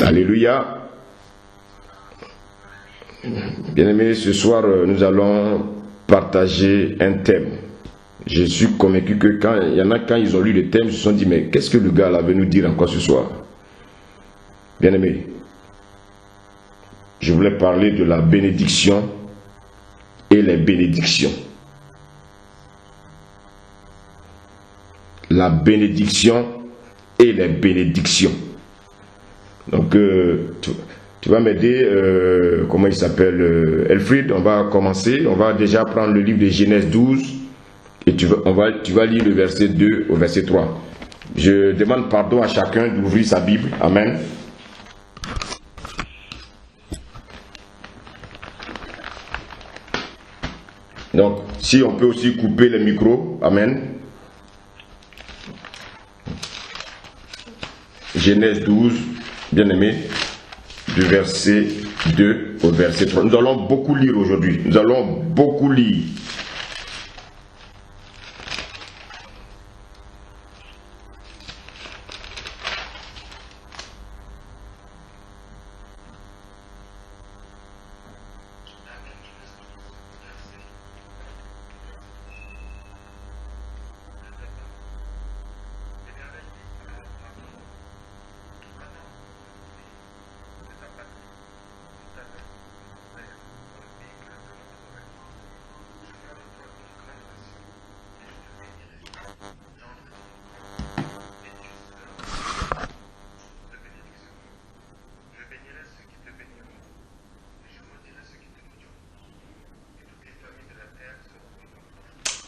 Alléluia. Bien-aimés, ce soir, nous allons partager un thème. Je suis convaincu que quand ils ont lu le thème, ils se sont dit, mais qu'est-ce que le gars là veut nous dire encore ce soir? Bien-aimés, je voulais parler de la bénédiction et les bénédictions. La bénédiction et les bénédictions. Donc, tu vas m'aider, comment il s'appelle, Elfried, on va commencer, on va déjà prendre le livre de Genèse 12, et tu vas lire le verset 2 au verset 3. Je demande pardon à chacun d'ouvrir sa Bible, Amen. Donc, si on peut aussi couper les micros, Amen. Genèse 12, bien-aimé, du verset 2 au verset 3. Nous allons beaucoup lire aujourd'hui. Nous allons beaucoup lire.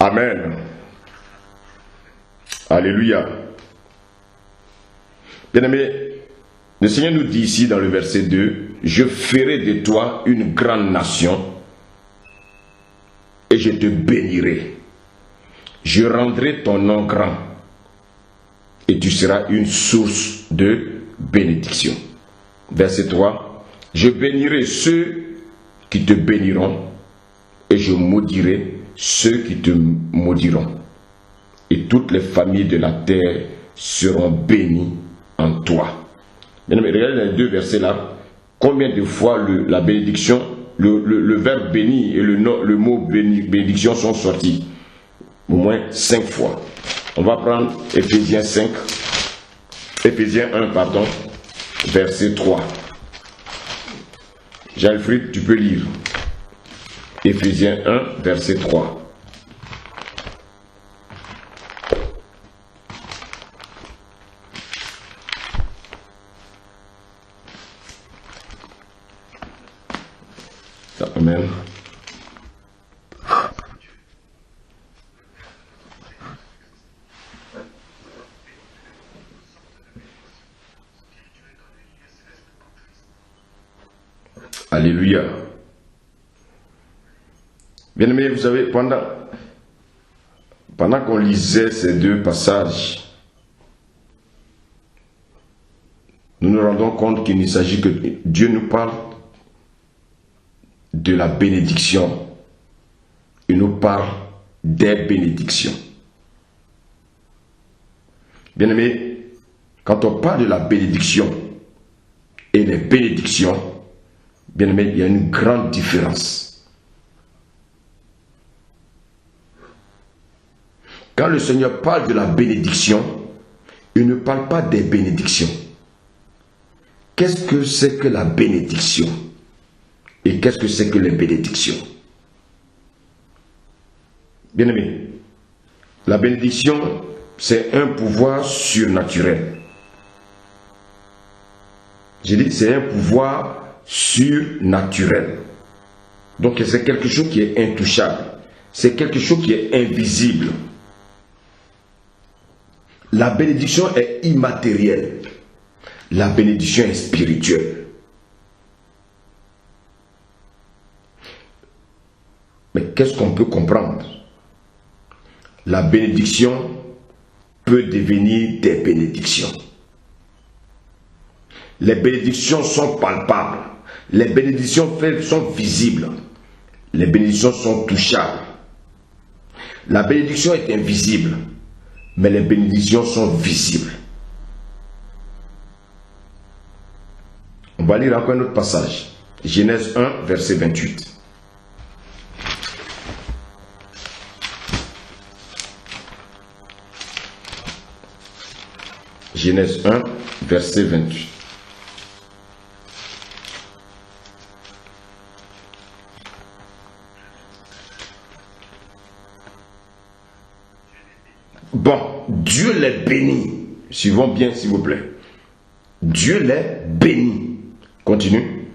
Amen. Alléluia. Bien-aimé, le Seigneur nous dit ici dans le verset 2, « Je ferai de toi une grande nation et je te bénirai. Je rendrai ton nom grand et tu seras une source de bénédiction. » Verset 3, « Je bénirai ceux qui te béniront et je maudirai ceux qui te maudiront, et toutes les familles de la terre seront bénies en toi. » Regardez les deux versets là, combien de fois la bénédiction, le verbe béni et le mot bénédiction sont sortis? Au moins 5 fois. On va prendre Éphésiens 1, pardon, verset 3. Jean-Alfred, tu peux lire. Éphésiens 1, verset 3. Amen. Alléluia. Bien-aimés, vous savez, pendant qu'on lisait ces deux passages, nous nous rendons compte qu'il ne s'agit que Dieu nous parle de la bénédiction. Il nous parle des bénédictions. Bien-aimés, quand on parle de la bénédiction et des bénédictions, bien-aimés, il y a une grande différence. Quand le Seigneur parle de la bénédiction, il ne parle pas des bénédictions. Qu'est-ce que c'est que la bénédiction? Et qu'est-ce que c'est que les bénédictions? Bien-aimé, la bénédiction, c'est un pouvoir surnaturel. J'ai dit, c'est un pouvoir surnaturel. Donc c'est quelque chose qui est intouchable. C'est quelque chose qui est invisible. La bénédiction est immatérielle. La bénédiction est spirituelle. Mais qu'est-ce qu'on peut comprendre? La bénédiction peut devenir des bénédictions. Les bénédictions sont palpables. Les bénédictions sont visibles. Les bénédictions sont touchables. La bénédiction est invisible, mais les bénédictions sont visibles. va lire encore un autre passage. Genèse 1, verset 28. Genèse 1, verset 28. Bon, Dieu les bénit. Suivons bien, s'il vous plaît. Dieu les bénit. Continue.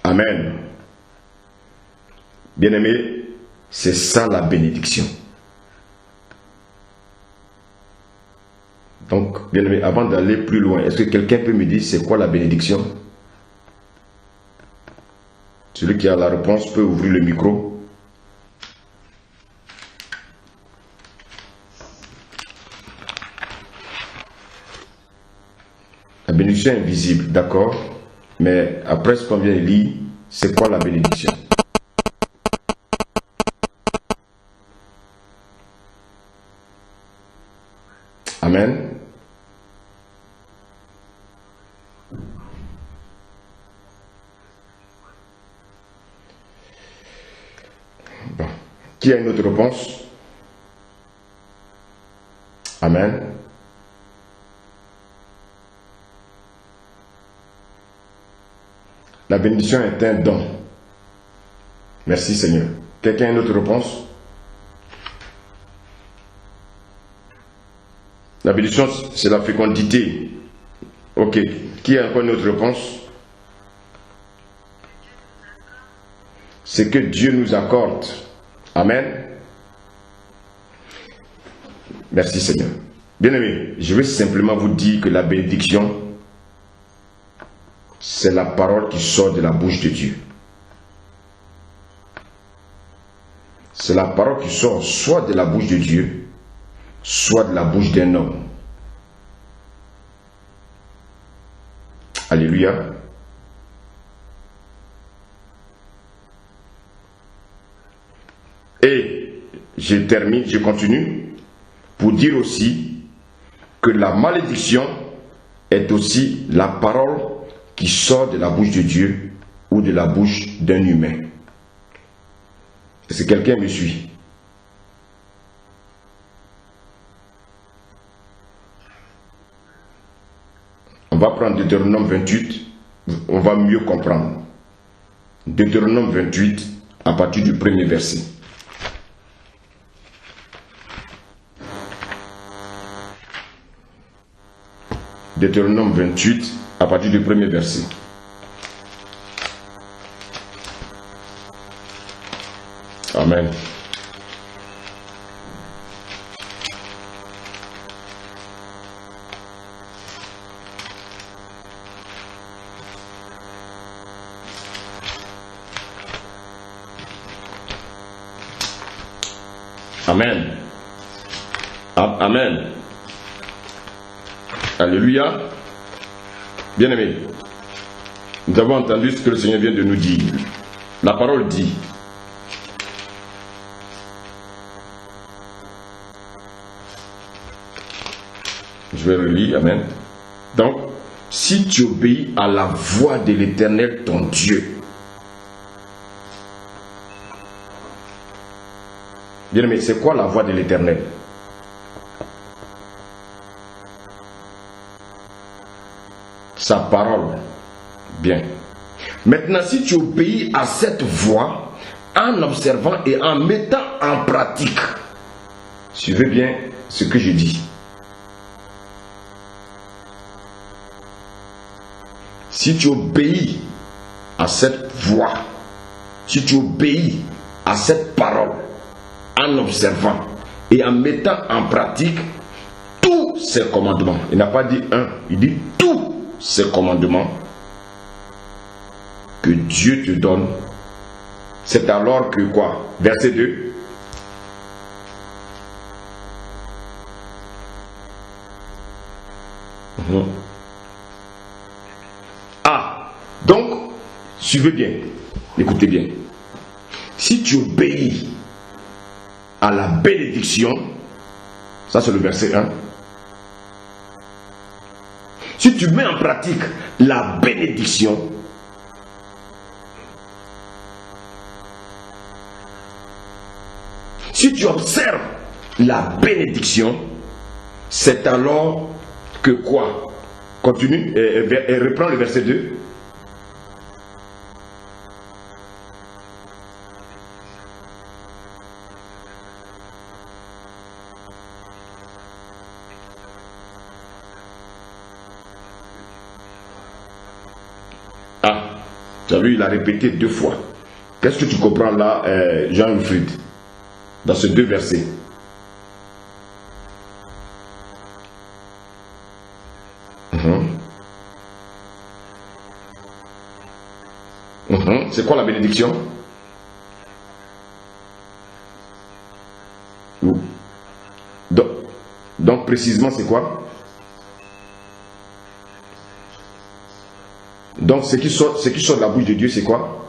Amen. Bien-aimé, c'est ça la bénédiction. Donc, bien-aimé, avant d'aller plus loin, est-ce que quelqu'un peut me dire c'est quoi la bénédiction? Celui qui a la réponse peut ouvrir le micro. La bénédiction est invisible, d'accord? Mais après ce qu'on vient de lire, c'est quoi la bénédiction? Amen. Bon. Qui a une autre réponse? Amen. La bénédiction est un don. Merci Seigneur. Quelqu'un a une autre réponse? La bénédiction, c'est la fécondité. Ok. Qui a encore une autre réponse? C'est que Dieu nous accorde. Amen. Merci Seigneur. Bien-aimé, je vais simplement vous dire que la bénédiction, c'est la parole qui sort de la bouche de Dieu. C'est la parole qui sort soit de la bouche de Dieu, soit de la bouche d'un homme. Alléluia. Et je termine, je continue pour dire aussi que la malédiction est aussi la parole qui sort de la bouche de Dieu ou de la bouche d'un humain. Est-ce que quelqu'un me suit? On va prendre Deutéronome 28, on va mieux comprendre. Deutéronome 28, à partir du premier verset. Deutéronome 28, à partir du premier verset. Amen. Amen. Amen. Alléluia. Bien-aimés, nous avons entendu ce que le Seigneur vient de nous dire. La parole dit, je vais relire, amen. Donc, si tu obéis à la voix de l'Éternel, ton Dieu, bien-aimé, c'est quoi la voix de l'Éternel? Sa parole. Bien. Maintenant, si tu obéis à cette voix en observant et en mettant en pratique, suivez bien ce que je dis. Si tu obéis à cette voix, si tu obéis à cette parole en observant et en mettant en pratique tous ces commandements, il n'a pas dit un, il dit tous ces commandements que Dieu te donne, c'est alors que quoi? Verset 2. Ah, donc, suivez bien, écoutez bien. Si tu obéis à la bénédiction, ça c'est le verset 1. Si tu mets en pratique la bénédiction, si tu observes la bénédiction, c'est alors que quoi? Continue et reprends le verset 2. Ah, tu as vu, il a répété 2 fois. Qu'est-ce que tu comprends là, Jean-Wilfried, dans ces 2 versets? C'est quoi la bénédiction? Donc précisément c'est quoi? Donc ce qui sort de la bouche de Dieu c'est quoi?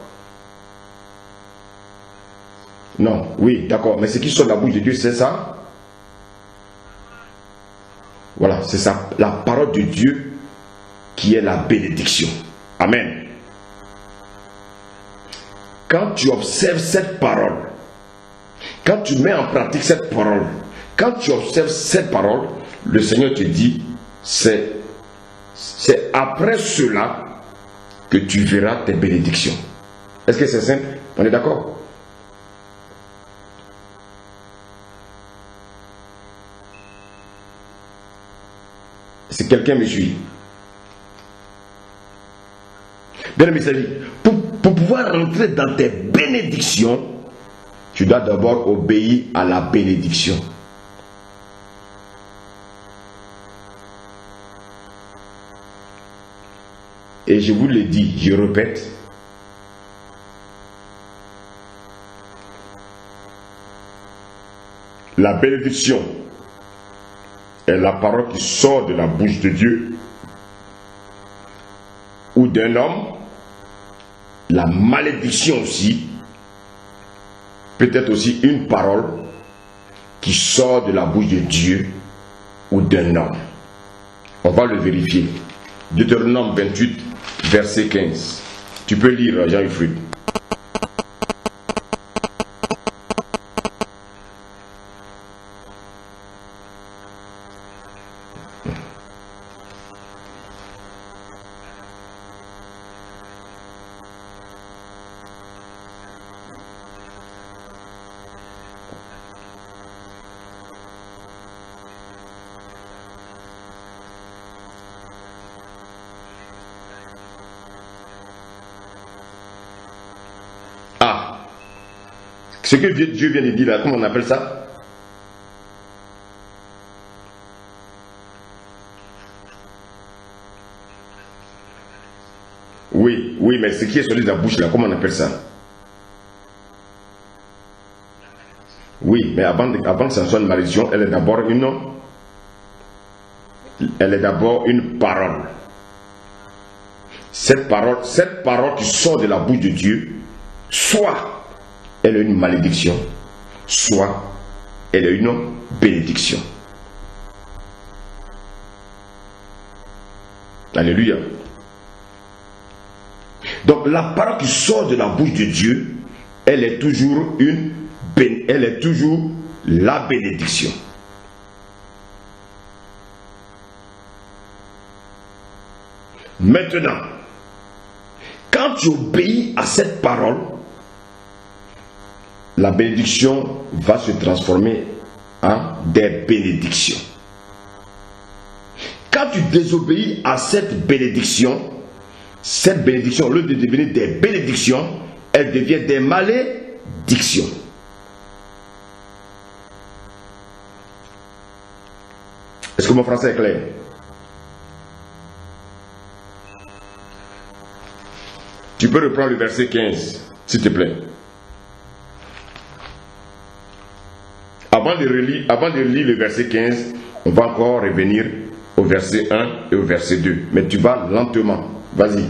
Non, oui, d'accord, mais ce qui sort de la bouche de Dieu c'est ça? Voilà, c'est ça, la parole de Dieu qui est la bénédiction. Amen. Quand tu observes cette parole, quand tu mets en pratique cette parole, quand tu observes cette parole, le Seigneur te dit, c'est après cela que tu verras tes bénédictions. Est-ce que c'est simple? On est d'accord? Si quelqu'un me suit. Bien aimé, pour pouvoir rentrer dans tes bénédictions, tu dois d'abord obéir à la bénédiction. Et je vous le dis, je répète, la bénédiction est la parole qui sort de la bouche de Dieu ou d'un homme. La malédiction aussi peut être aussi une parole qui sort de la bouche de Dieu ou d'un homme. On va le vérifier. Deutéronome 28, verset 15. Tu peux lire, Jean-Wilfried. Ce que Dieu vient de dire là, comment on appelle ça? Oui, mais ce qui est sorti de la bouche là, comment on appelle ça? Oui, mais avant que ça soit une malédiction, elle est d'abord une parole. Cette parole qui sort de la bouche de Dieu, soit elle est une malédiction, soit elle est une bénédiction. Alléluia. Donc la parole qui sort de la bouche de Dieu, elle est toujours la bénédiction. Maintenant, quand tu obéis à cette parole, la bénédiction va se transformer en des bénédictions. Quand tu désobéis à cette bénédiction, au lieu de devenir des bénédictions, elle devient des malédictions. Est-ce que mon français est clair? Tu peux reprendre le verset 15, s'il te plaît. Avant de lire le verset 15, on va encore revenir au verset 1 et au verset 2. Mais tu vas lentement. Vas-y.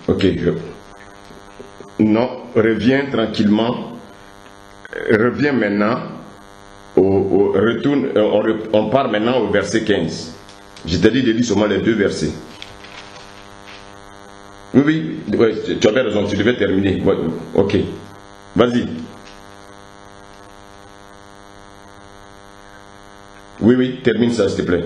Ok. Non, reviens tranquillement. Reviens maintenant. Retourne. On part maintenant au verset 15. Je t'ai dit de lire seulement les deux versets. Oui, tu avais raison, tu devais terminer. Ouais, ok. Vas-y. Oui, termine ça, s'il te plaît.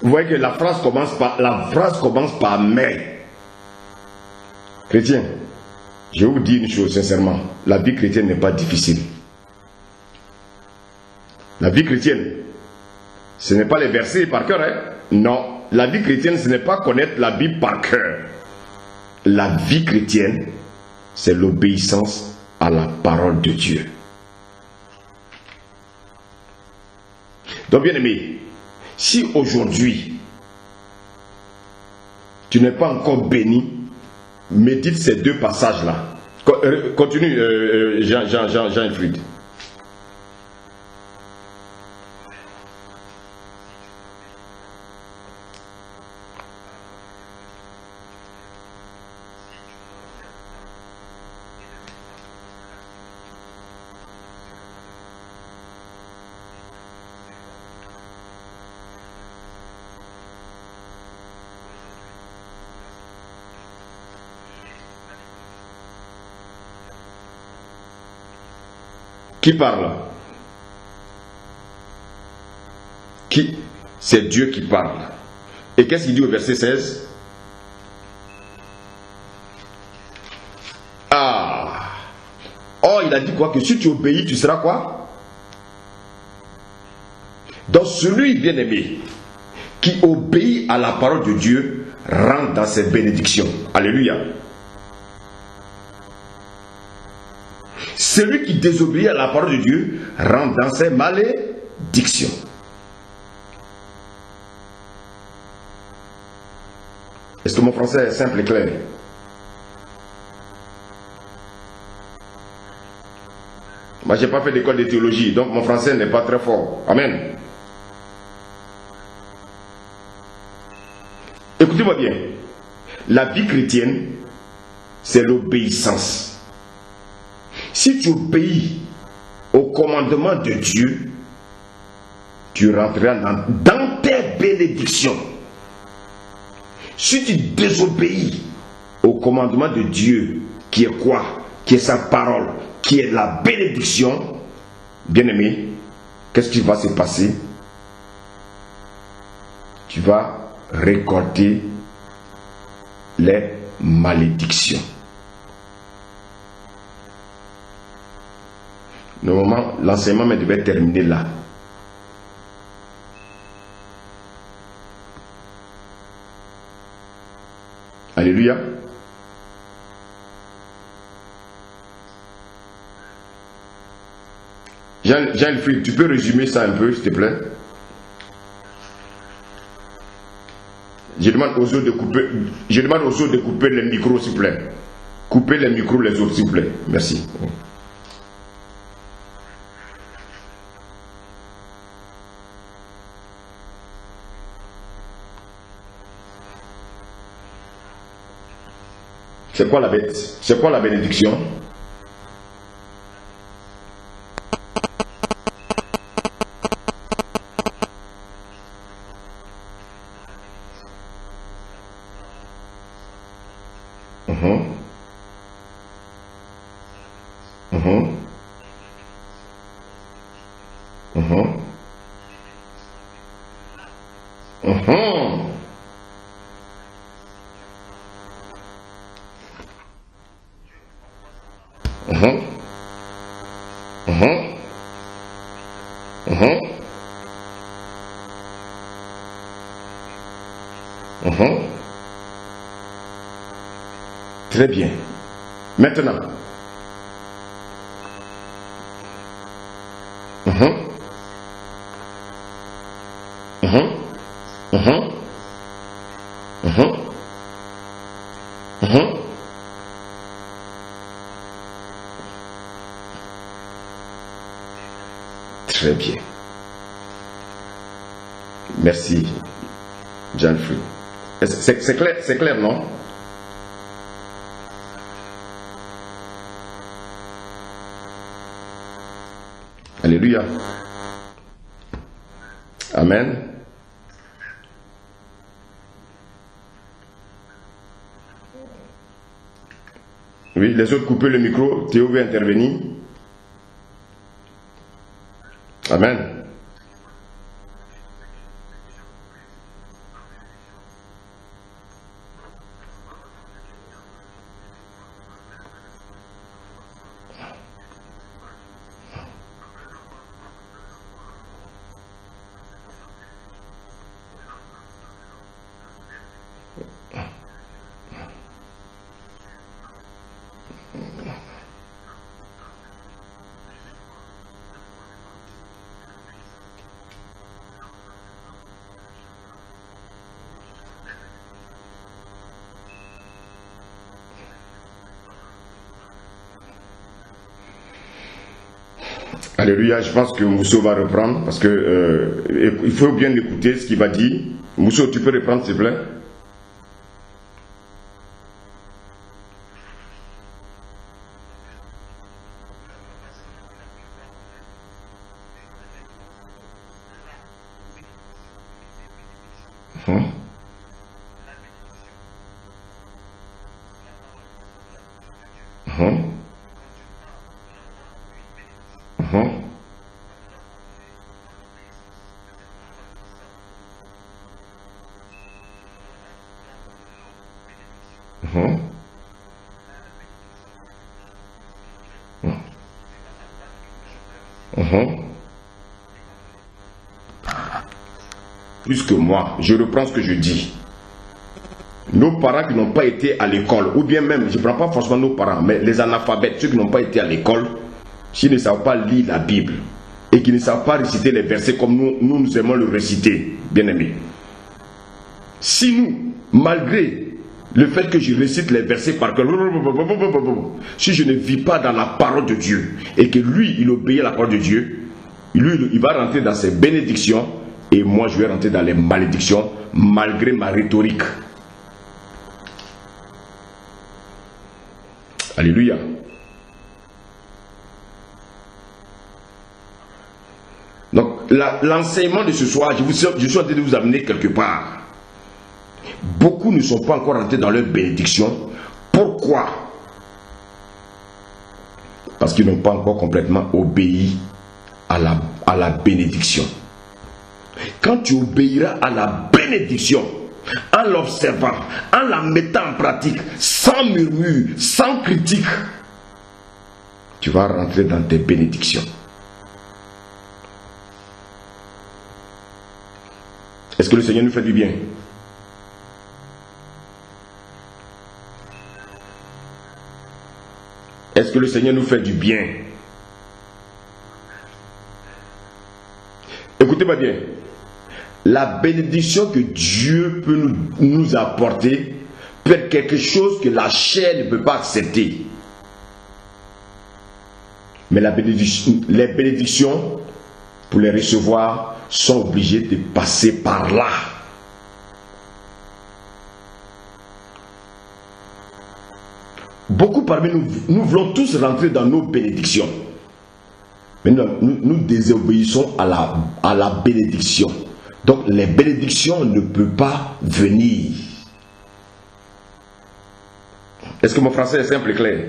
Vous voyez que la phrase commence par mais. Chrétien, je vais vous dire une chose sincèrement, la vie chrétienne n'est pas difficile. La vie chrétienne, ce n'est pas les versets par cœur, hein? Non, la vie chrétienne, ce n'est pas connaître la Bible par cœur. La vie chrétienne, c'est l'obéissance à la parole de Dieu. Donc bien aimé, si aujourd'hui, tu n'es pas encore béni, médite ces deux passages-là. Continue, Jean-Wilfried. Qui parle? Qui? C'est Dieu qui parle. Et qu'est-ce qu'il dit au verset 16? Ah! Oh, il a dit quoi? Que si tu obéis, tu seras quoi? Donc celui bien-aimé qui obéit à la parole de Dieu rentre dans ses bénédictions. Alléluia. Celui qui désobéit à la parole de Dieu rentre dans ses malédictions. Est-ce que mon français est simple et clair? Moi, je n'ai pas fait d'école de théologie, donc mon français n'est pas très fort. Amen. Écoutez-moi bien. La vie chrétienne, c'est l'obéissance. Si tu obéis au commandement de Dieu, tu rentreras dans tes bénédictions. Si tu désobéis au commandement de Dieu, qui est quoi? Qui est sa parole, qui est la bénédiction, bien-aimé, qu'est-ce qui va se passer? Tu vas récolter les malédictions. Normalement, l'enseignement devait terminer là. Alléluia. Jean-Wilfried, tu peux résumer ça un peu, s'il te plaît? Je demande aux autres de couper les micros, s'il vous plaît. Coupez les micros, les autres, s'il vous plaît. Merci. C'est quoi la bénédiction? Très bien. Maintenant. Très bien. Merci, Jean-Flouis. C'est clair, non? Alléluia. Amen. Oui, les autres, coupez le micro. Théo veut intervenir. Amen. Alléluia, je pense que Mousso va reprendre parce que il faut bien écouter ce qu'il va dire. Mousso, tu peux reprendre s'il te plaît? Plus que moi, je reprends ce que je dis. Nos parents qui n'ont pas été à l'école, ou bien même, je ne prends pas forcément nos parents, mais les analphabètes, ceux qui n'ont pas été à l'école, s'ils ne savent pas lire la Bible et qui ne savent pas réciter les versets comme nous aimons le réciter, bien aimés. Si nous, malgré le fait que je récite les versets par cœur, si je ne vis pas dans la parole de Dieu et que lui, il obéit à la parole de Dieu, lui, il va rentrer dans ses bénédictions et moi, je vais rentrer dans les malédictions malgré ma rhétorique. Alléluia. Donc, l'enseignement de ce soir, je suis en train de vous amener quelque part. Beaucoup ne sont pas encore rentrés dans leur bénédiction. Pourquoi? Parce qu'ils n'ont pas encore complètement obéi à la bénédiction. Quand tu obéiras à la bénédiction, en l'observant, en la mettant en pratique, sans murmure, sans critique, tu vas rentrer dans tes bénédictions. Est-ce que le Seigneur nous fait du bien? Est-ce que le Seigneur nous fait du bien? Écoutez-moi bien. La bénédiction que Dieu peut nous apporter peut être quelque chose que la chair ne peut pas accepter. Mais les bénédictions, pour les recevoir, sont obligées de passer par là. Beaucoup parmi nous voulons tous rentrer dans nos bénédictions. Mais nous désobéissons à la bénédiction. Donc les bénédictions ne peuvent pas venir. Est-ce que mon français est simple et clair?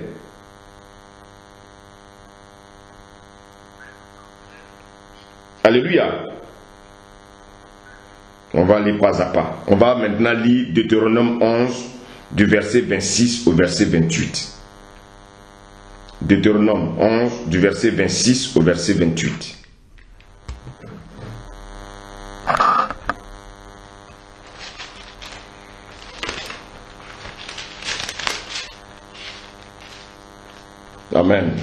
Alléluia. On va aller pas à pas. On va maintenant lire Deutéronome 11 du verset 26 au verset 28. Deutéronome 11, du verset 26 au verset 28. Amen.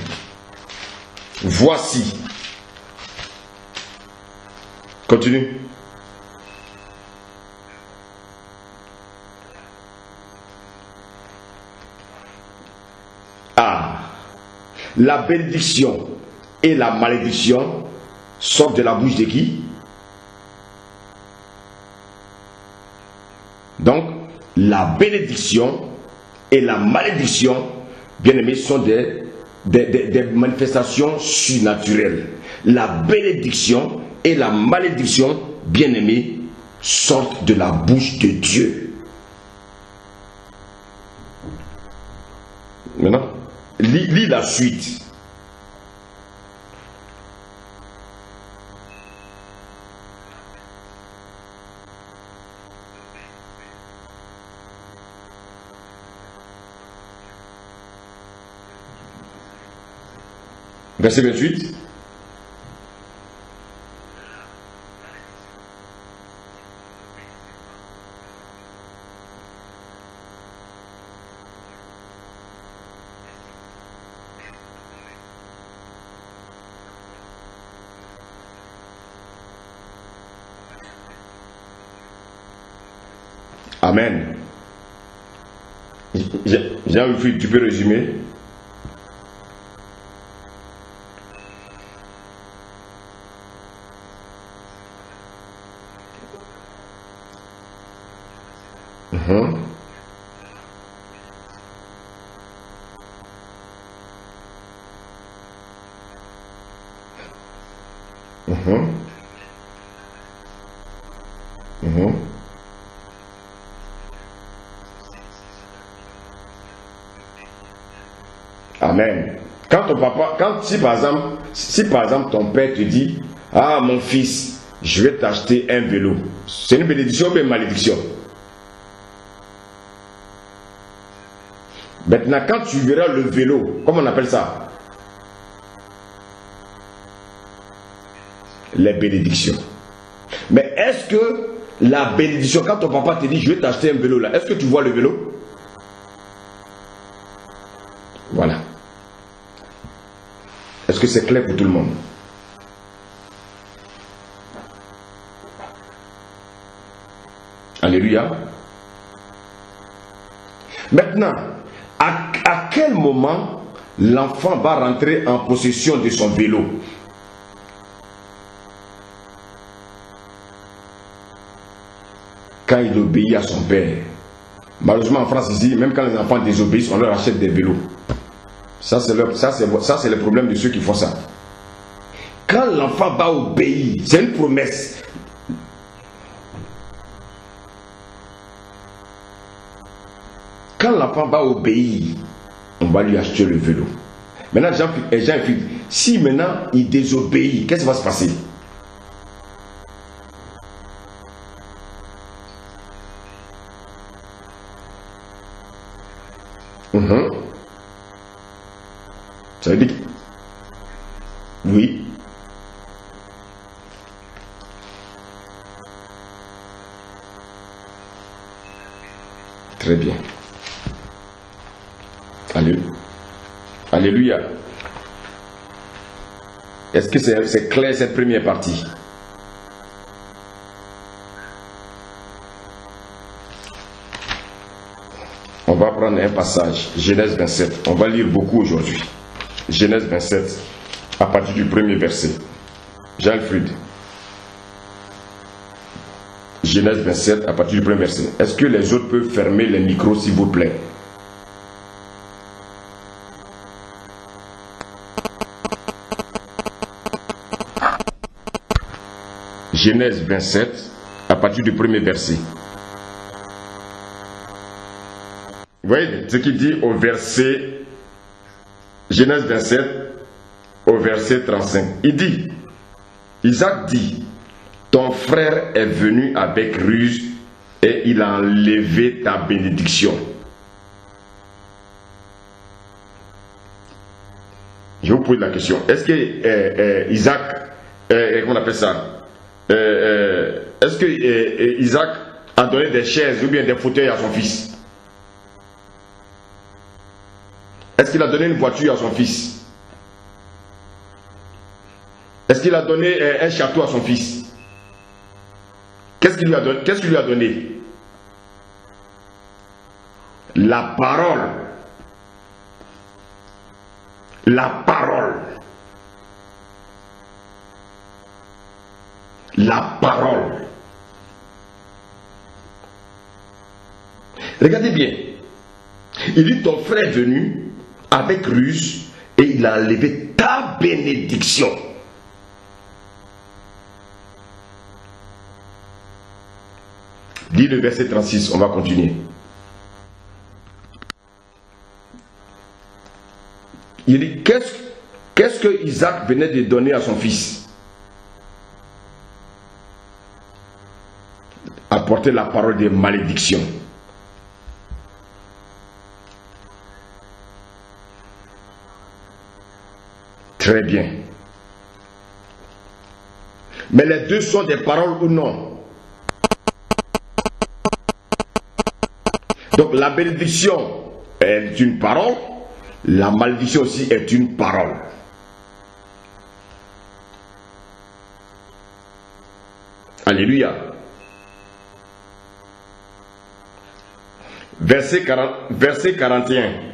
Voici. Continue. La bénédiction et la malédiction sortent de la bouche de qui? Donc, la bénédiction et la malédiction, bien aimés, sont des manifestations surnaturelles. La bénédiction et la malédiction, bien aimés, sortent de la bouche de Dieu. Maintenant, lis la suite. Verset 28. Amen. Jean-Wilfried, tu peux résumer? Amen. Quand ton papa, si par exemple ton père te dit, ah mon fils, je vais t'acheter un vélo, c'est une bénédiction ou une malédiction? Maintenant, quand tu verras le vélo, comment on appelle ça? Les bénédictions. Mais est-ce que la bénédiction, quand ton papa te dit, je vais t'acheter un vélo là, est-ce que tu vois le vélo? Voilà. Est-ce que c'est clair pour tout le monde? Alléluia. Maintenant, à quel moment l'enfant va rentrer en possession de son vélo? Quand il obéit à son père. Malheureusement en France ici, même quand les enfants désobéissent, on leur achète des vélos. Ça c'est le problème de ceux qui font ça. Quand l'enfant va obéir, c'est une promesse. Quand l'enfant va obéir, on va lui acheter le vélo. Maintenant, Jean-Philippe, si maintenant il désobéit, qu'est-ce qui va se passer? Ça veut dire oui. Très bien. Alléluia. Est-ce que c'est clair cette première partie? On va prendre un passage, Genèse 27. On va lire beaucoup aujourd'hui. Genèse 27, à partir du premier verset. Jean-Wilfried. Genèse 27, à partir du premier verset. Est-ce que les autres peuvent fermer les micros, s'il vous plaît? Genèse 27, à partir du premier verset. Vous voyez ce qu'il dit au verset, Genèse 27, au verset 35. Il dit, Isaac dit, ton frère est venu avec ruse et il a enlevé ta bénédiction. Je vous pose la question. Est-ce que Isaac, comment on appelle ça, est-ce que Isaac a donné des chaises ou bien des fauteuils à son fils? Est-ce qu'il a donné une voiture à son fils? Est-ce qu'il a donné un château à son fils? Qu'est-ce qu'il lui a donné? Qu'est-ce qu'il lui a donné? La parole. La parole. La parole. Regardez bien. Il dit, ton frère est venu avec ruse et il a enlevé ta bénédiction. Dis le verset 36, on va continuer. Il dit, qu'est-ce que Isaac venait de donner à son fils? Apporter la parole de malédiction. Très bien. Mais les deux sont des paroles ou non? Donc la bénédiction est une parole, la malédiction aussi est une parole. Alléluia. Verset 41.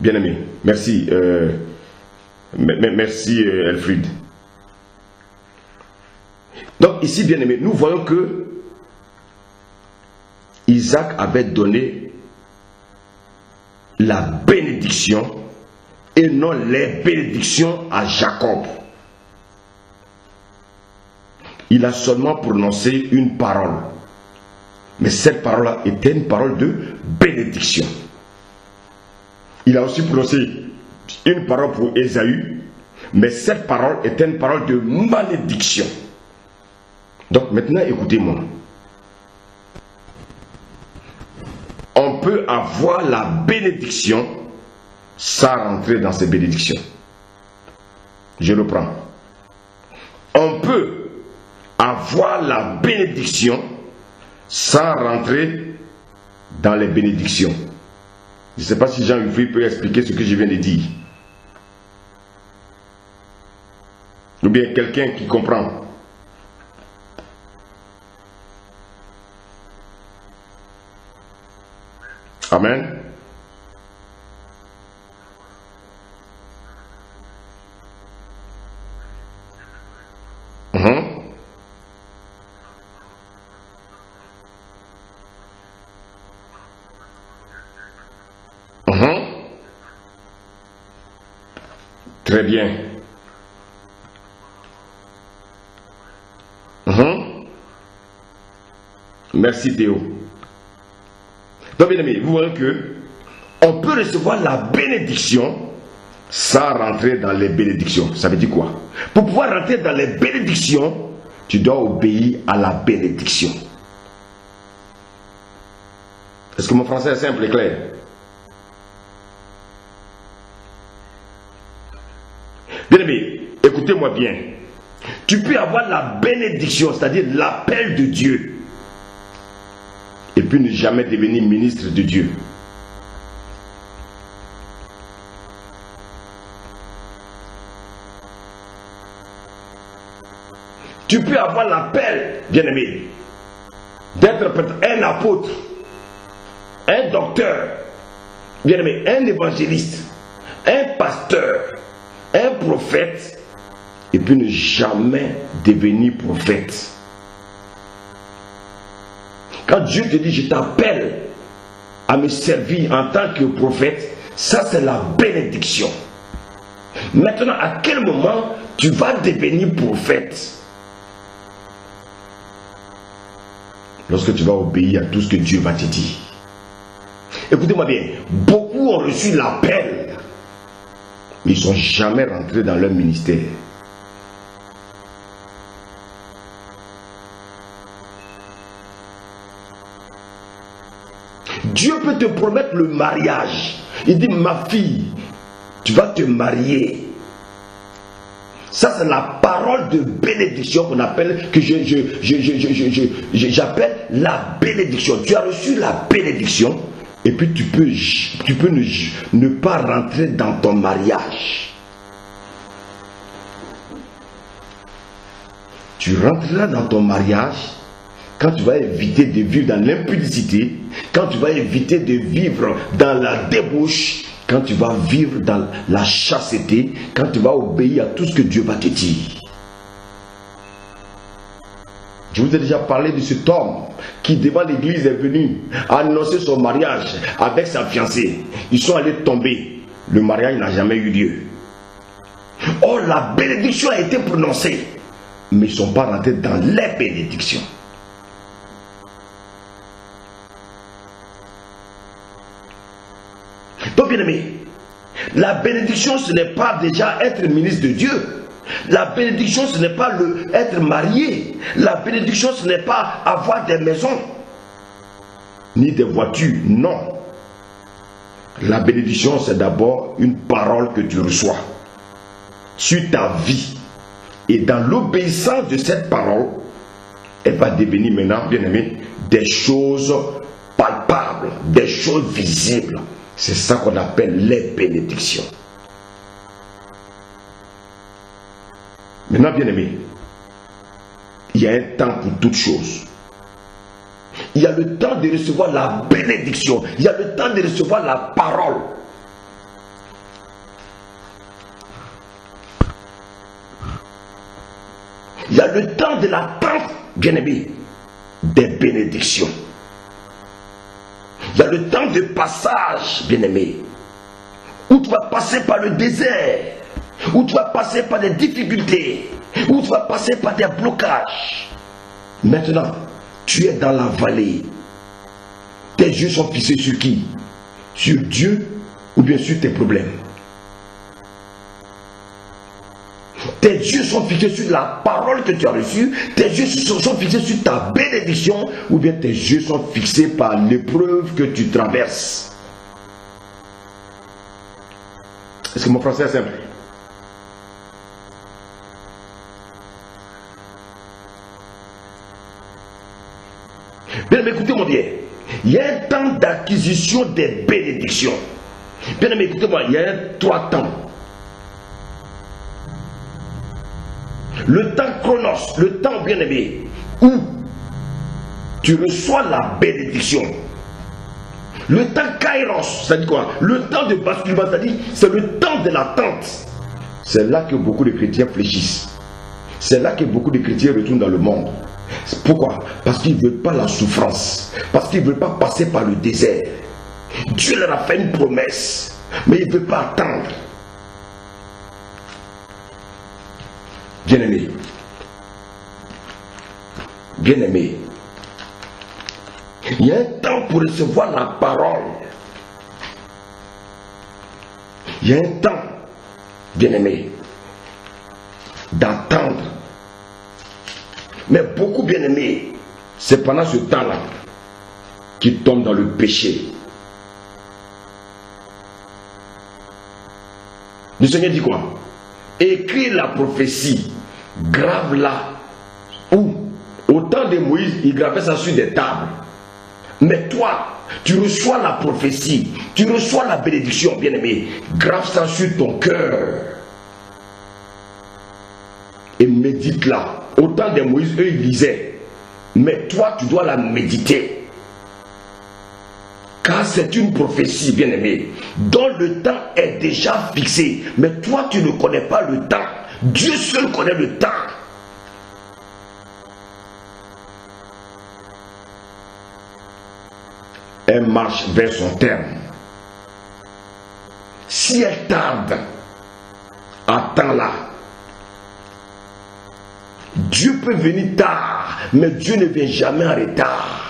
Bien-aimé, merci. Merci Elfried. Donc ici, bien-aimé, nous voyons que Isaac avait donné la bénédiction et non les bénédictions à Jacob. Il a seulement prononcé une parole. Mais cette parole-là était une parole de bénédiction. Il a aussi prononcé une parole pour Ésaü, mais cette parole était une parole de malédiction. Donc maintenant, écoutez-moi. On peut avoir la bénédiction sans rentrer dans ces bénédictions. Je reprends. On peut avoir la bénédiction sans rentrer dans les bénédictions. Je ne sais pas si Jean-Yves peut expliquer ce que je viens de dire. Ou bien quelqu'un qui comprend. Amen. Très bien. Merci Théo. Donc bien aimé, vous voyez que on peut recevoir la bénédiction sans rentrer dans les bénédictions. Ça veut dire quoi? Pour pouvoir rentrer dans les bénédictions, tu dois obéir à la bénédiction. Est-ce que mon français est simple et clair? Bien aimé, écoutez-moi bien. Tu peux avoir la bénédiction, c'est-à-dire l'appel de Dieu, et puis ne jamais devenir ministre de Dieu. Tu peux avoir l'appel, bien-aimé, d'être un apôtre, un docteur, bien-aimé, un évangéliste, un pasteur, un prophète, et puis ne jamais devenir prophète. Quand Dieu te dit, je t'appelle à me servir en tant que prophète, ça c'est la bénédiction. Maintenant, à quel moment tu vas devenir prophète? Lorsque tu vas obéir à tout ce que Dieu va te dire. Écoutez-moi bien, beaucoup beaucoup ont reçu l'appel, mais ils ne sont jamais rentrés dans leur ministère. Dieu peut te promettre le mariage. Il dit, ma fille, tu vas te marier. Ça, c'est la parole de bénédiction qu'on appelle, que j'appelle la bénédiction. Tu as reçu la bénédiction, et puis tu peux ne pas rentrer dans ton mariage. Tu rentreras dans ton mariage quand tu vas éviter de vivre dans l'impudicité, quand tu vas éviter de vivre dans la débauche, quand tu vas vivre dans la chasteté, quand tu vas obéir à tout ce que Dieu va te dire. Je vous ai déjà parlé de cet homme qui devant l'église est venu annoncer son mariage avec sa fiancée. Ils sont allés tomber. Le mariage n'a jamais eu lieu. Or, la bénédiction a été prononcée, mais ils ne sont pas rentrés dans les bénédictions. Donc, bien aimé, la bénédiction, ce n'est pas déjà être ministre de Dieu. La bénédiction, ce n'est pas être marié. La bénédiction, ce n'est pas avoir des maisons, ni des voitures. Non. La bénédiction, c'est d'abord une parole que tu reçois sur ta vie. Et dans l'obéissance de cette parole, elle va devenir maintenant, bien aimé, des choses palpables, des choses visibles. C'est ça qu'on appelle les bénédictions. Maintenant, bien aimé, il y a un temps pour toutes choses. Il y a le temps de recevoir la bénédiction. Il y a le temps de recevoir la parole. Il y a le temps de l'attente, bien aimé, des bénédictions. Il y a le temps de passage, bien-aimé, où tu vas passer par le désert, où tu vas passer par des difficultés, où tu vas passer par des blocages. Maintenant, tu es dans la vallée. Tes yeux sont fixés sur qui? Sur Dieu ou bien sur tes problèmes? Tes yeux sont fixés sur la parole que tu as reçue, tes yeux sont fixés sur ta bénédiction, ou bien tes yeux sont fixés par l'épreuve que tu traverses. Est-ce que mon français est simple? Bien aimé, écoutez mon bien, il y a un temps d'acquisition des bénédictions. Bien aimé, écoutez-moi, il y a trois temps. Le temps chronos, le temps bien-aimé, où tu reçois la bénédiction. Le temps kairos, c'est-à-dire quoi? Le temps de basculement, c'est-à-dire c'est le temps de l'attente. C'est là que beaucoup de chrétiens fléchissent. C'est là que beaucoup de chrétiens retournent dans le monde. Pourquoi? Parce qu'ils ne veulent pas la souffrance. Parce qu'ils ne veulent pas passer par le désert. Dieu leur a fait une promesse, mais ils ne veulent pas attendre. Bien-aimé, bien-aimé, il y a un temps pour recevoir la parole. Il y a un temps, bien-aimé, d'attendre. Mais beaucoup, bien-aimés, c'est pendant ce temps-là qu'ils tombent dans le péché. Le Seigneur dit quoi? Écris la prophétie, grave-la. Où? Au temps de Moïse, il gravait ça sur des tables. Mais toi, tu reçois la prophétie, tu reçois la bénédiction, bien-aimé. Grave ça sur ton cœur. Et médite-la. Au temps de Moïse, eux, ils lisaient. Mais toi, tu dois la méditer. Car c'est une prophétie, bien-aimé, dont le temps est déjà fixé. Mais toi, tu ne connais pas le temps. Dieu seul connaît le temps. Elle marche vers son terme. Si elle tarde, attends-la. Dieu peut venir tard, mais Dieu ne vient jamais en retard.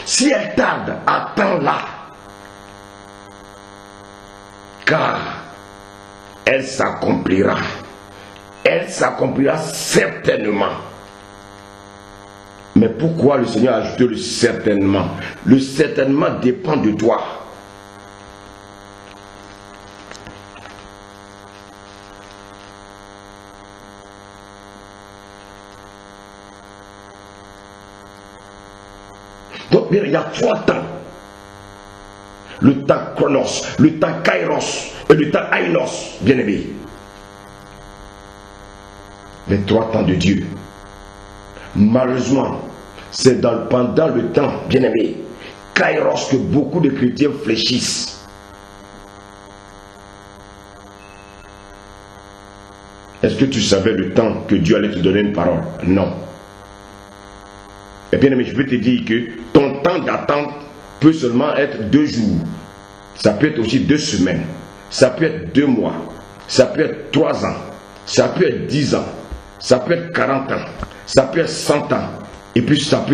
Si elle tarde, attends-la. car elle s'accomplira. Elle s'accomplira certainement. Mais pourquoi le Seigneur a ajouté le certainement? Le certainement dépend de toi. Donc il y a 3 temps. Le temps chronos, le temps kairos et le temps ainos, bien aimé. Les 3 temps de Dieu. Malheureusement, c'est pendant le temps, bien aimé, kairos, que beaucoup de chrétiens fléchissent. Est-ce que tu savais le temps que Dieu allait te donner une parole? Non. Et bien aimé, je veux te dire que ton temps d'attente peut seulement être 2 jours. Ça peut être aussi 2 semaines. Ça peut être 2 mois. Ça peut être 3 ans. Ça peut être 10 ans. Ça peut être 40 ans. Ça peut être 100 ans. Et puis ça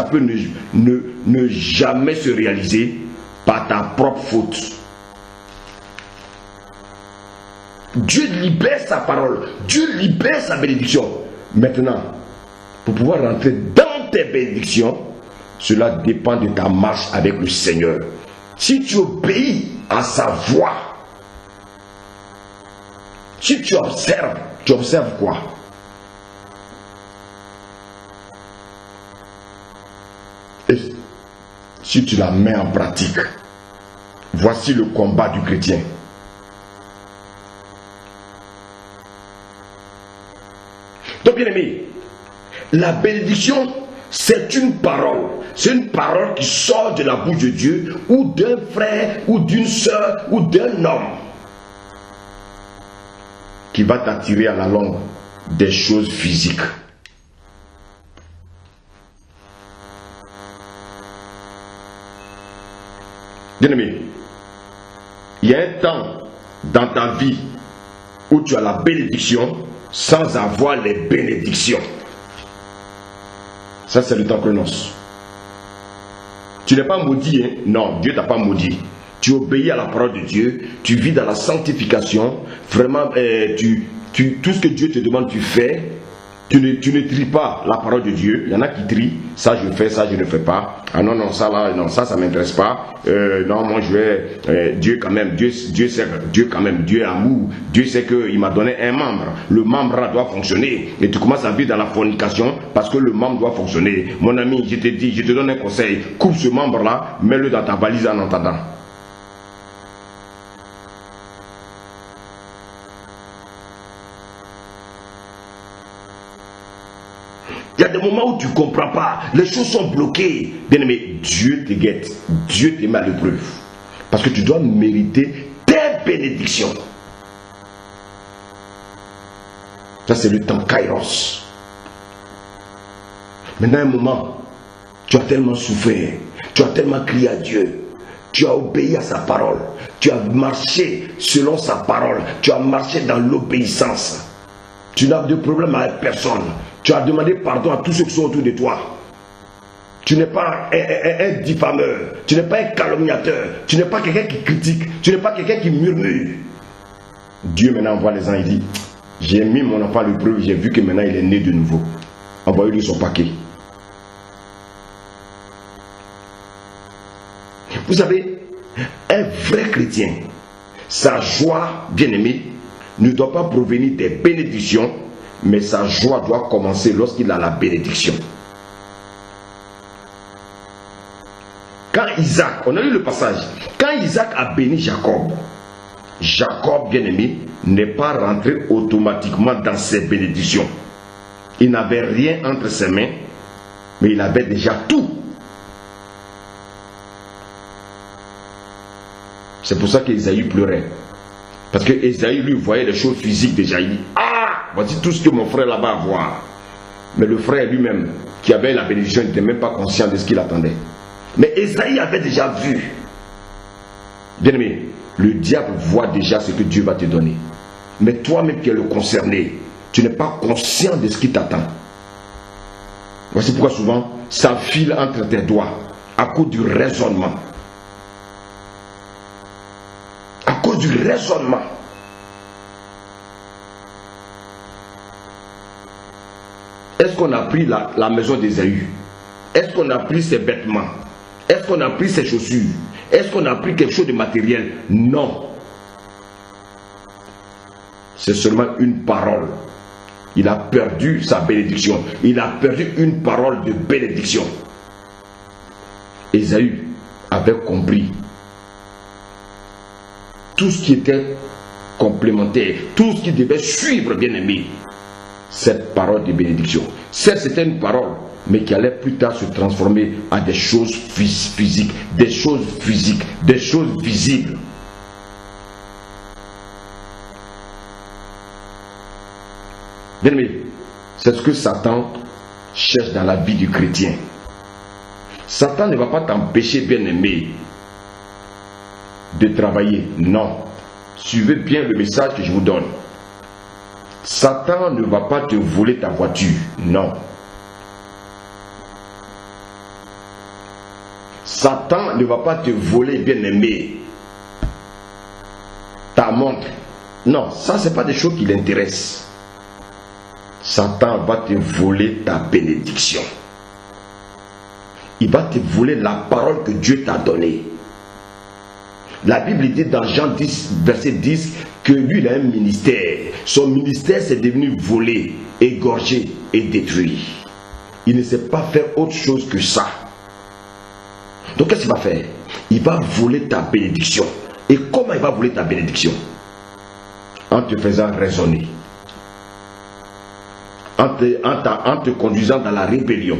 peut ne jamais se réaliser par ta propre faute. Dieu libère sa parole. Dieu libère sa bénédiction. Maintenant, pour pouvoir rentrer dans tes bénédictions, cela dépend de ta marche avec le Seigneur. Si tu obéis à sa voix, si tu observes quoi? Et si tu la mets en pratique, voici le combat du chrétien. Donc bien aimé, la bénédiction, c'est une parole. C'est une parole qui sort de la bouche de Dieu, ou d'un frère, ou d'une soeur, ou d'un homme, qui va t'attirer à la longue des choses physiques. Bien-aimé, il y a un temps dans ta vie où tu as la bénédiction sans avoir les bénédictions. Ça, c'est le temps chronos. Tu n'es pas maudit, hein? Non, Dieu t'a pas maudit. Tu obéis à la parole de Dieu, tu vis dans la sanctification, vraiment, tout ce que Dieu te demande, tu fais. Tu ne tries pas la parole de Dieu. Il y en a qui trient, ça je fais, ça je ne fais pas. Ah non, non, ça là, non, ça m'intéresse pas. Non, moi je vais, Dieu quand même, Dieu sait, Dieu quand même, Dieu est amour. Dieu sait qu'il m'a donné un membre. Le membre là doit fonctionner. Et tu commences à vivre dans la fornication parce que le membre doit fonctionner. Mon ami, je te dis, je te donne un conseil. Coupe ce membre là, mets-le dans ta valise en entendant. Il y a des moments où tu ne comprends pas, les choses sont bloquées. Bien aimé, Dieu te guette, Dieu te met à l'épreuve. Parce que tu dois mériter tes bénédictions. Ça, c'est le temps kairos. Maintenant, un moment, tu as tellement souffert, tu as tellement crié à Dieu, tu as obéi à sa parole, tu as marché selon sa parole, tu as marché dans l'obéissance. Tu n'as de problème avec personne. Tu as demandé pardon à tous ceux qui sont autour de toi. Tu n'es pas un diffameur. Tu n'es pas un calomniateur. Tu n'es pas quelqu'un qui critique. Tu n'es pas quelqu'un qui murmure. Dieu maintenant envoie les gens. Il dit, j'ai mis mon enfant à l'épreuve. J'ai vu que maintenant il est né de nouveau. Envoyez-lui son paquet. Vous savez, un vrai chrétien, sa joie, bien-aimée, ne doit pas provenir des bénédictions, mais sa joie doit commencer lorsqu'il a la bénédiction. Quand Isaac, on a lu le passage, quand Isaac a béni Jacob, Jacob, bien-aimé, n'est pas rentré automatiquement dans ses bénédictions. Il n'avait rien entre ses mains, mais il avait déjà tout. C'est pour ça qu'Ésaïe pleurait. Parce que Ésaïe lui voyait les choses physiques déjà. Il dit, ah, voici tout ce que mon frère là-bas va voir. Mais le frère lui-même, qui avait la bénédiction, n'était même pas conscient de ce qu'il attendait. Mais Ésaïe avait déjà vu. Bien-aimé, le diable voit déjà ce que Dieu va te donner. Mais toi-même qui es le concerné, tu n'es pas conscient de ce qui t'attend. Voici pourquoi souvent, ça file entre tes doigts à cause du raisonnement. cause du raisonnement. Est-ce qu'on a pris la maison d'Ésaü? Est-ce qu'on a pris ses vêtements? Est-ce qu'on a pris ses chaussures? Est-ce qu'on a pris quelque chose de matériel? Non. C'est seulement une parole. Il a perdu sa bénédiction. Il a perdu une parole de bénédiction. Ésaü avait compris tout ce qui était complémentaire, tout ce qui devait suivre, bien aimé, cette parole de bénédiction. Certes, c'était une parole, mais qui allait plus tard se transformer en des choses physiques, des choses physiques, des choses visibles. Bien aimé, c'est ce que Satan cherche dans la vie du chrétien. Satan ne va pas t'empêcher, bien aimé, de travailler. Non. Suivez bien le message que je vous donne. Satan ne va pas te voler ta voiture. Non. Satan ne va pas te voler, bien aimé, ta montre. Non, ça, ce n'est pas des choses qui l'intéressent. Satan va te voler ta bénédiction. Il va te voler la parole que Dieu t'a donnée. La Bible dit dans Jean 10, verset 10, que lui, il a un ministère. Son ministère s'est devenu volé, égorgé et détruit. Il ne sait pas faire autre chose que ça. Donc, qu'est-ce qu'il va faire? Il va voler ta bénédiction. Et comment il va voler ta bénédiction? En te faisant raisonner. En te conduisant dans la rébellion,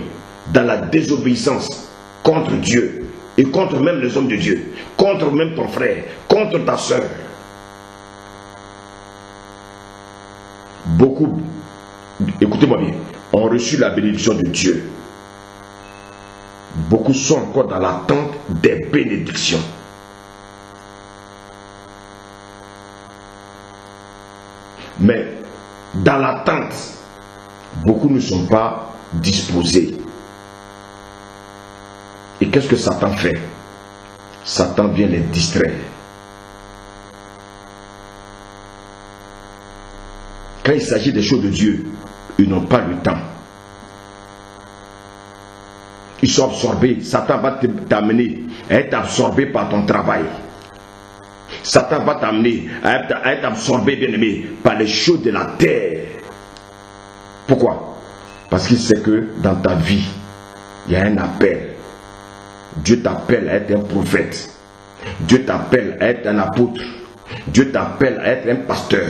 dans la désobéissance contre Dieu et contre même les hommes de Dieu, contre même ton frère, contre ta soeur. Beaucoup, écoutez-moi bien, ont reçu la bénédiction de Dieu. Beaucoup sont encore dans l'attente des bénédictions. Mais dans l'attente, beaucoup ne sont pas disposés. Et qu'est-ce que Satan fait? Satan vient les distraire. Quand il s'agit des choses de Dieu, ils n'ont pas le temps. Ils sont absorbés. Satan va t'amener à être absorbé par ton travail. Satan va t'amener à être absorbé, bien aimé, par les choses de la terre. Pourquoi? Parce qu'il sait que dans ta vie, il y a un appel. Dieu t'appelle à être un prophète. Dieu t'appelle à être un apôtre. Dieu t'appelle à être un pasteur.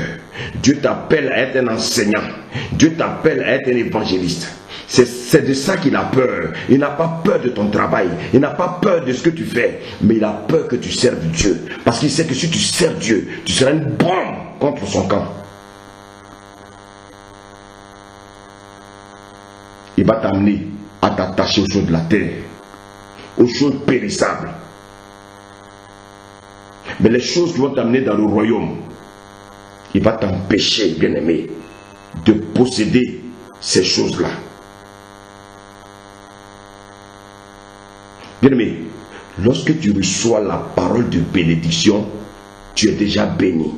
Dieu t'appelle à être un enseignant. Dieu t'appelle à être un évangéliste. C'est de ça qu'il a peur. Il n'a pas peur de ton travail. Il n'a pas peur de ce que tu fais. Mais il a peur que tu serves Dieu. Parce qu'il sait que si tu sers Dieu, tu seras une bombe contre son camp. Il va t'amener à t'attacher aux choses de la terre, aux choses périssables. Mais les choses qui vont t'amener dans le royaume, il va t'empêcher, bien-aimé, de posséder ces choses-là. Bien-aimé, lorsque tu reçois la parole de bénédiction, tu es déjà béni.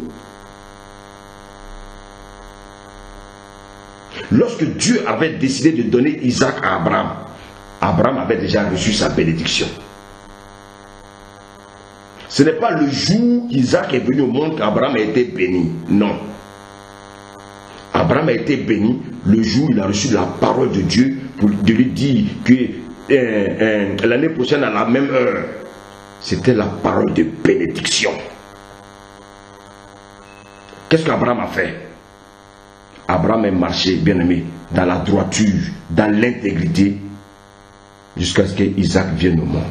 Lorsque Dieu avait décidé de donner Isaac à Abraham, Abraham avait déjà reçu sa bénédiction. Ce n'est pas le jour qu'Isaac est venu au monde qu'Abraham a été béni. Non. Abraham a été béni le jour où il a reçu la parole de Dieu pour lui dire que l'année prochaine à la même heure, c'était la parole de bénédiction. Qu'est-ce qu'Abraham a fait? Abraham est marché, bien-aimé, dans la droiture, dans l'intégrité, jusqu'à ce qu'Isaac vienne au monde.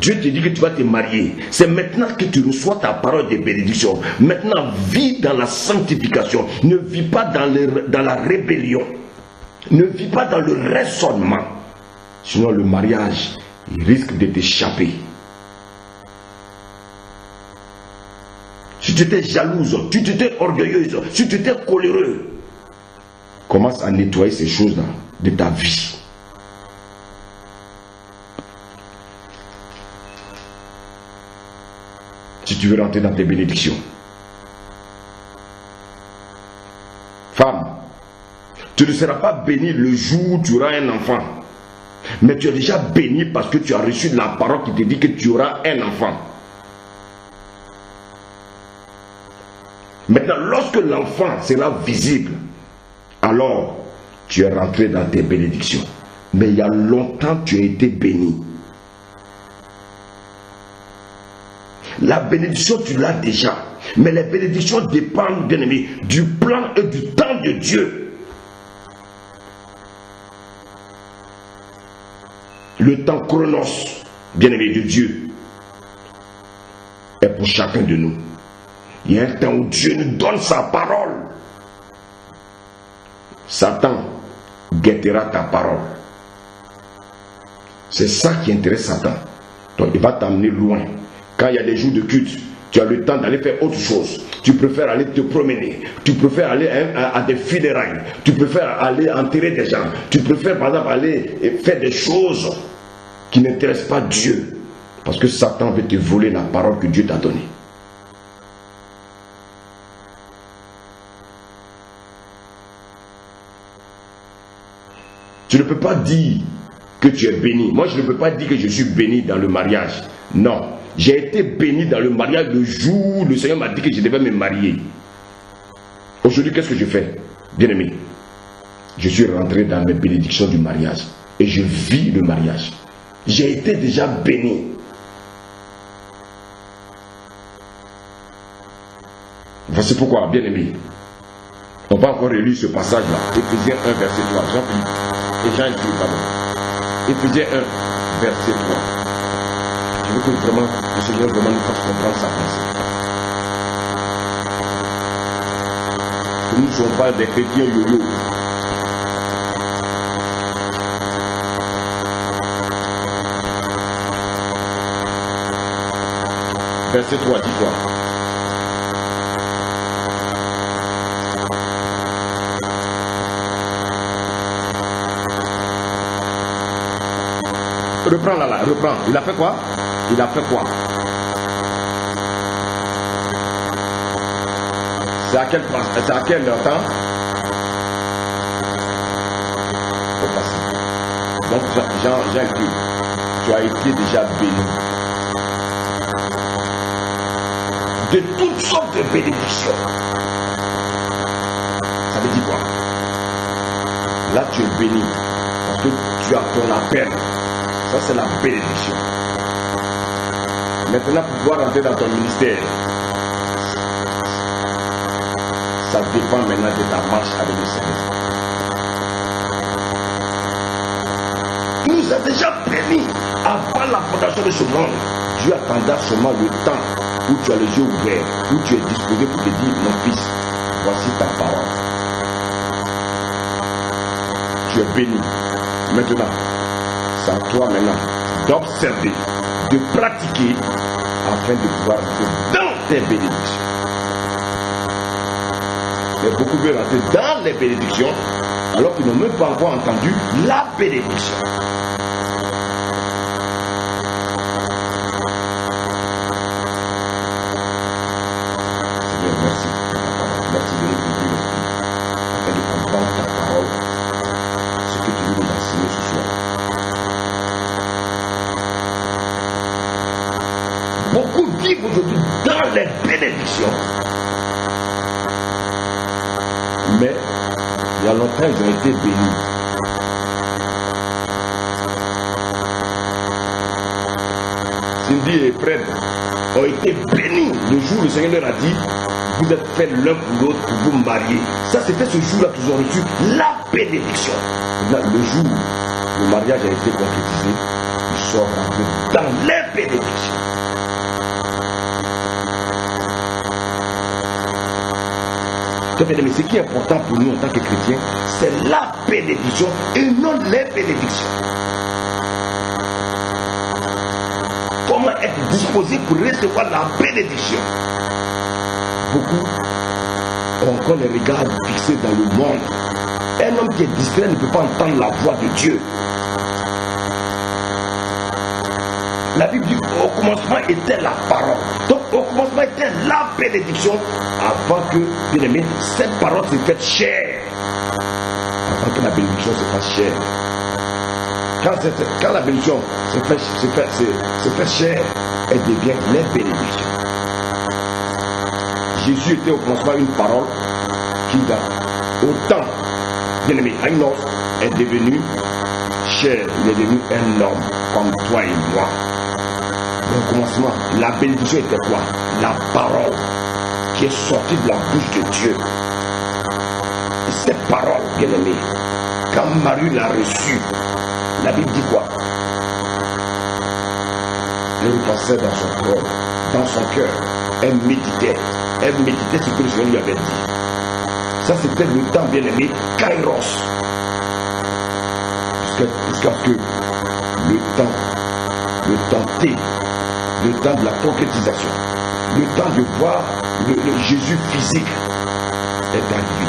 Dieu te dit que tu vas te marier. C'est maintenant que tu reçois ta parole de bénédiction. Maintenant, vis dans la sanctification. Ne vis pas dans la rébellion. Ne vis pas dans le raisonnement. Sinon, le mariage, il risque de t'échapper. Si tu étais jalouse, si tu étais orgueilleuse, si tu étais coléreux, commence à nettoyer ces choses-là de ta vie. si tu veux rentrer dans tes bénédictions. Femme, tu ne seras pas bénie le jour où tu auras un enfant. Mais tu es déjà béni parce que tu as reçu la parole qui te dit que tu auras un enfant. Maintenant, lorsque l'enfant sera visible, alors tu es rentré dans tes bénédictions. Mais il y a longtemps, tu as été béni. La bénédiction, tu l'as déjà. Mais les bénédictions dépendent, bien aimé, du plan et du temps de Dieu. Le temps chronos, bien aimé de Dieu, est pour chacun de nous. Il y a un temps où Dieu nous donne sa parole. Satan guettera ta parole. C'est ça qui intéresse Satan. Donc il va t'amener loin. Quand il y a des jours de culte, tu as le temps d'aller faire autre chose. Tu préfères aller te promener. Tu préfères aller à des funérailles. Tu préfères aller enterrer des gens. Tu préfères par exemple aller faire des choses qui n'intéressent pas Dieu. Parce que Satan veut te voler la parole que Dieu t'a donnée. Tu ne peux pas dire que tu es béni. Moi, je ne peux pas dire que je suis béni dans le mariage. Non. J'ai été béni dans le mariage le jour où le Seigneur m'a dit que je devais me marier. Aujourd'hui, qu'est-ce que je fais, bien-aimé? Je suis rentré dans mes bénédictions du mariage. Et je vis le mariage. J'ai été déjà béni. Voici pourquoi, bien-aimé, on va encore relire ce passage-là. Éphésiens 1, verset 3. Jean-Philippe, pardon. Éphésiens 1, verset 3. Je veux que vraiment le Seigneur vraiment nous fasse comprendre sa pensée. Que nous ne sommes pas des chrétiens yo-yo. Verset 3, dis quoi? Reprends là, reprends. Il a fait quoi? Il a fait quoi? C'est à quel temps? Donc Jean dit, tu as été déjà béni. De toutes sortes de bénédictions. Ça veut dire quoi? Là tu es béni. Parce que tu as ton appel. Ça, c'est la bénédiction. Maintenant, pour pouvoir entrer dans ton ministère, ça dépend maintenant de ta marche avec le Seigneur. Tu nous as déjà bénis avant la fondation de ce monde. Dieu attendra seulement le temps où tu as les yeux ouverts, où tu es disposé pour te dire, mon fils, voici ta parole. Tu es béni. Maintenant, c'est à toi maintenant d'observer, de pratiquer afin de pouvoir rentrer dans tes bénédictions. Mais beaucoup veulent rentrer dans les bénédictions alors qu'ils n'ont même pas encore entendu la bénédiction. Seigneur, merci pour ta parole. Merci de nous guider afin de comprendre ta parole, ce que tu veux nous enseigner ce soir. Beaucoup vivent aujourd'hui dans les bénédictions. Mais il y a longtemps, ils ont été bénis. Cindy et Fred ont été bénis le jour où le Seigneur leur a dit, vous êtes faits l'un pour l'autre pour vous marier. Ça, c'était ce jour-là qu'ils ont reçu la bénédiction. Maintenant, le jour où le mariage a été concrétisé, ils sont rentrés dans les bénédictions. Mais ce qui est important pour nous en tant que chrétiens, c'est la bénédiction et non les bénédictions. Comment être disposé pour recevoir la bénédiction? Beaucoup ont encore les regards fixés dans le monde. Un homme qui est distrait ne peut pas entendre la voix de Dieu. La Bible dit au commencement était la parole. Donc au commencement était la bénédiction avant que, bien aimé, cette parole se fasse chair. Avant que la bénédiction se fasse chair. Quand la bénédiction se fait chair, elle devient les bénédictions. Jésus était au commencement une parole qui va autant, bien aimé, un homme est devenu chair, il est devenu un homme comme toi et moi. Au commencement, la bénédiction était quoi? La parole qui est sortie de la bouche de Dieu. Et cette parole, bien aimé, quand Marie l'a reçue, la Bible dit quoi? Elle repensait dans son cœur, elle méditait ce que le Seigneur lui avait dit. Ça c'était le temps, bien aimé, Kairos. Jusqu'à que le temps T, le temps de la concrétisation, le temps de voir le Jésus physique est arrivé.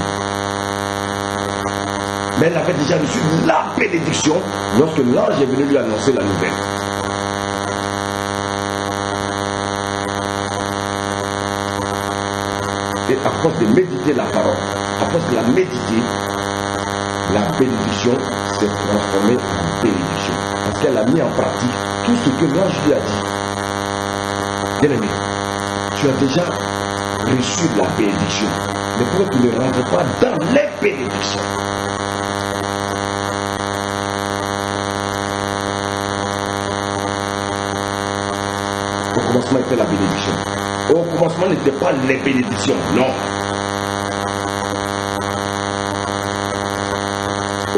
Mais elle avait déjà reçu la bénédiction lorsque l'ange est venu lui annoncer la nouvelle. Et à force de méditer la parole, à force de la méditer, la bénédiction s'est transformée en bénédiction. Parce qu'elle a mis en pratique tout ce que l'ange lui a dit. Bien-aimé, tu as déjà reçu la bénédiction. Mais pourquoi tu ne rentres pas dans les bénédictions? Au commencement était la bénédiction. Au commencement n'était pas les bénédictions, non.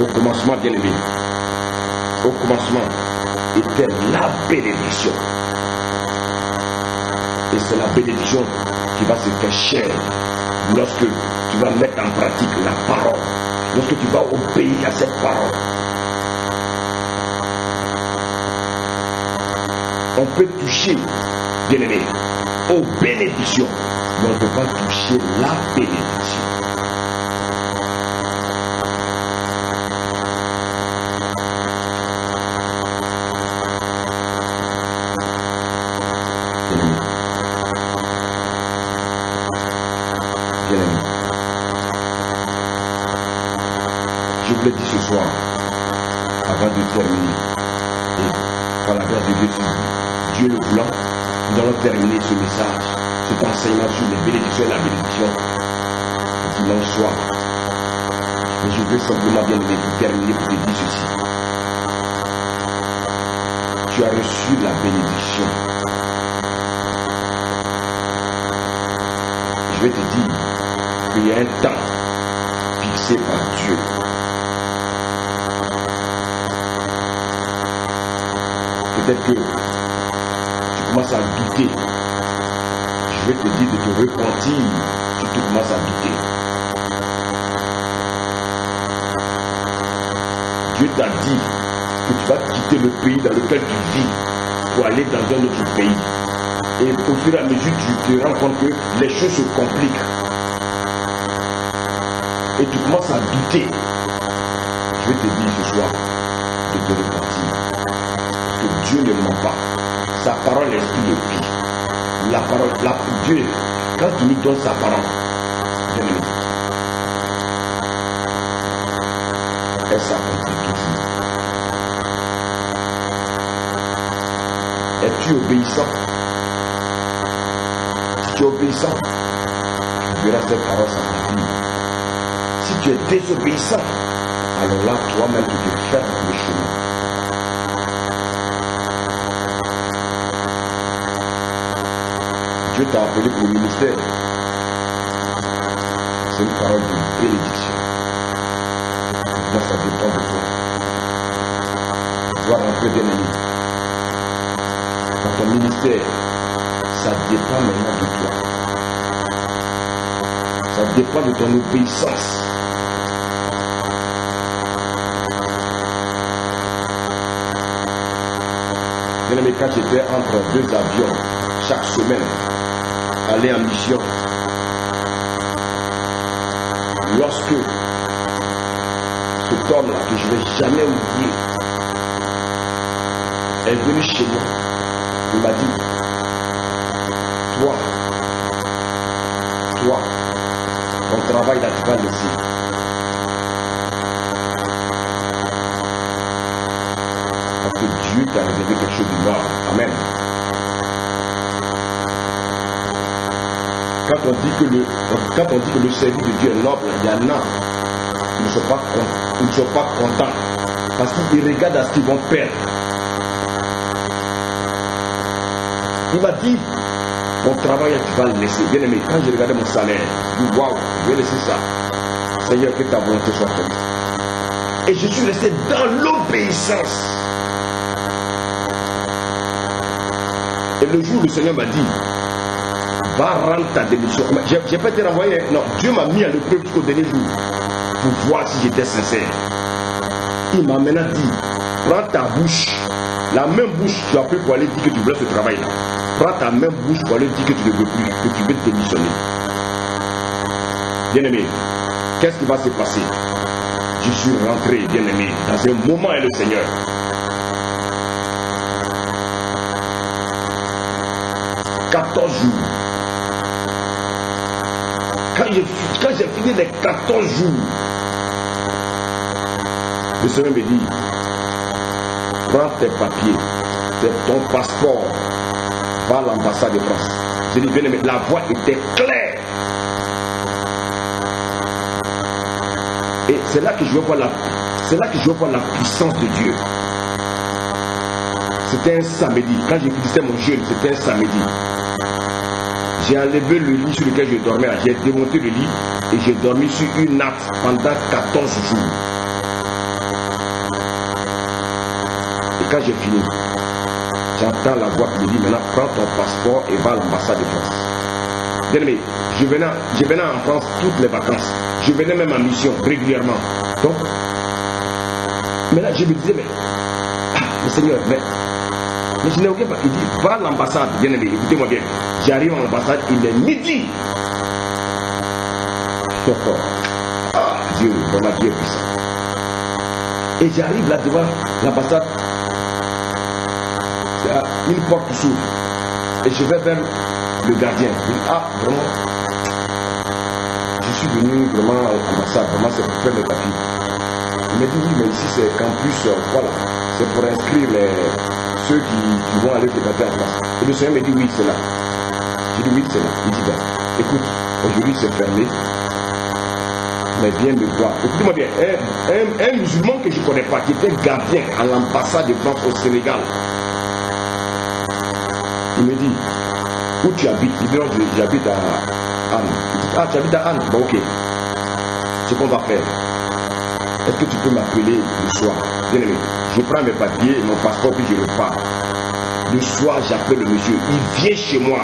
Au commencement, bien aimé, au commencement était la bénédiction. Et c'est la bénédiction qui va se faire chair lorsque tu vas mettre en pratique la parole, lorsque tu vas obéir à cette parole. On peut toucher, bien aimé, aux bénédictions, mais on ne peut pas toucher la bénédiction. Je vous l'ai dit ce soir, avant de terminer, et par la grâce de Dieu, Dieu le voulant, nous allons terminer ce message, cet enseignement sur les bénédictions et la bénédiction dimanche soir. Mais je veux simplement bien aimé pour terminer pour te dire ceci. Tu as reçu la bénédiction. Je vais te dire qu'il y a un temps fixé par Dieu. Peut-être que tu commences à douter. Je vais te dire de te repentir si tu commences à douter. Dieu t'a dit que tu vas quitter le pays dans lequel tu vis pour aller dans un autre pays. Et au fur et à mesure, tu te rends compte que les choses se compliquent. Et tu commences à douter. Je vais te dire ce soir de te repentir. Que Dieu ne ment pas. Sa parole est esprit de vie. La parole, Dieu, quand tu lui donnes sa parole, elle s'accomplit toujours. Es-tu obéissant? Si tu es obéissant, tu verras cette parole s'accomplir. Si tu es désobéissant, alors là, toi-même, tu te fermes le chemin. Dieu t'a appelé pour le ministère. C'est une parole de bénédiction. Donc ça dépend de toi. Tu dois rentrer bien aimé. Dans ton ministère, ça dépend maintenant de toi. Ça dépend de ton obéissance. Bien aimé, quand j'étais entre deux avions chaque semaine, aller en mission, lorsque cet homme-là, que je ne vais jamais oublier, est venu chez moi, Il m'a dit, toi, ton travail là, tu vas le laisser. Parce que Dieu t'a révélé quelque chose de noir. Amen. Quand on dit que le service de Dieu est noble, il y en a qui ne sont pas contents parce qu'ils regardent à ce qu'ils vont perdre. Il m'a dit, mon travail, tu vas le laisser. Bien aimé, quand j'ai regardé mon salaire, je dis, waouh, je vais laisser ça. Seigneur, que ta volonté soit faite. Et je suis resté dans l'obéissance. Et le jour où le Seigneur m'a dit, va rendre ta démission. Je n'ai pas été renvoyé. Non, Dieu m'a mis à l'épreuve jusqu'au dernier jour pour voir si j'étais sincère. Il m'a maintenant dit, prends ta bouche, la même bouche que tu as pris pour aller dire que tu voulais ce travail-là. Prends ta même bouche pour aller dire que tu ne veux plus, que tu veux démissionner. Bien-aimé, qu'est-ce qui va se passer? Je suis rentré, bien-aimé, dans un moment avec le Seigneur. « 14 jours. Quand j'ai fini les 14 jours, le Seigneur me dit, prends tes papiers, ton passeport, va à l'ambassade de France. J'ai dit, bien aimé, la voix était claire. Et c'est là que je veux voir la puissance de Dieu. C'était un samedi. Quand j'ai finissé mon jeûne, c'était un samedi. J'ai enlevé le lit sur lequel je dormais. J'ai démonté le lit et j'ai dormi sur une natte pendant 14 jours. Et quand j'ai fini, j'entends la voix qui me dit, maintenant prends ton passeport et va à l'ambassade de France. Bien aimé, je venais en France toutes les vacances. Je venais même en mission régulièrement. Donc, mais là je me disais, mais Seigneur, mais je n'ai aucun pas. Il dit, va à l'ambassade, bien aimé, écoutez-moi bien. J'arrive à l'ambassade, il est midi. Ah, Dieu, vraiment Dieu est puissant. Et j'arrive là devant l'ambassade. Une porte qui s'ouvre. Et je vais vers le gardien. Je dis, ah, vraiment, je suis venu vraiment à l'ambassade, vraiment c'est pour faire mes papiers. Il m'a dit, oui, mais ici c'est campus, voilà, c'est pour inscrire ceux qui vont aller se battre en France. Et le Seigneur me dit, oui, c'est là. Je dis, oui, c'est là. Il dit, ben, écoute, aujourd'hui c'est fermé, mais viens me voir. Écoutez-moi bien, un musulman que je ne connais pas, qui était gardien à l'ambassade de France au Sénégal, il me dit, où tu habites? Il dit, non, j'habite à Anne. Il dit, ah, tu habites à Anne? Bon, ok. Ce qu'on va faire, est-ce que tu peux m'appeler le soir? Bien aimé, je prends mes papiers, mon passeport, puis je repars. Le soir, j'appelle le monsieur, il vient chez moi.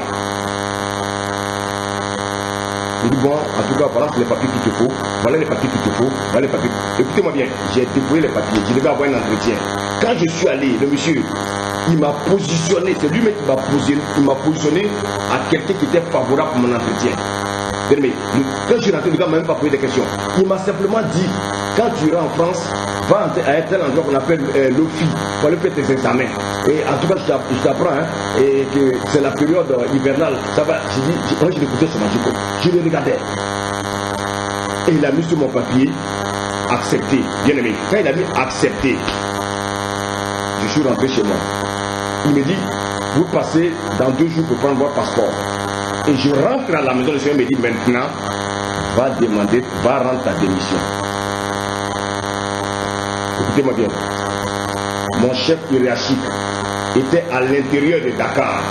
Il dit, bon, en tout cas, voilà les papiers qu'il te faut, voilà les papiers qu'il te faut, voilà les papiers. Écoutez-moi bien, j'ai déployé les papiers, je devais avoir un entretien. Quand je suis allé, le monsieur, il m'a positionné, c'est lui-même qui m'a positionné à quelqu'un qui était favorable pour mon entretien. Mais quand je suis rentré, le gars ne m'a même pas posé des questions. Il m'a simplement dit, quand tu iras en France, va à un tel endroit qu'on appelle l'OFI, pour aller faire tes examens. Et en tout cas, je t'apprends, et que c'est la période hivernale. Ça va, quand je l'écoutais sur ma jico, je le regardais. Et il a mis sur mon papier, accepté, bien aimé. Quand il a mis accepté, je suis rentré chez moi. Il me dit, vous passez dans 2 jours pour prendre votre passeport. Et je rentre à la maison, le Seigneur me dit, maintenant, va rendre ta démission. Écoutez-moi bien. Mon chef hiérarchique était à l'intérieur de Dakar.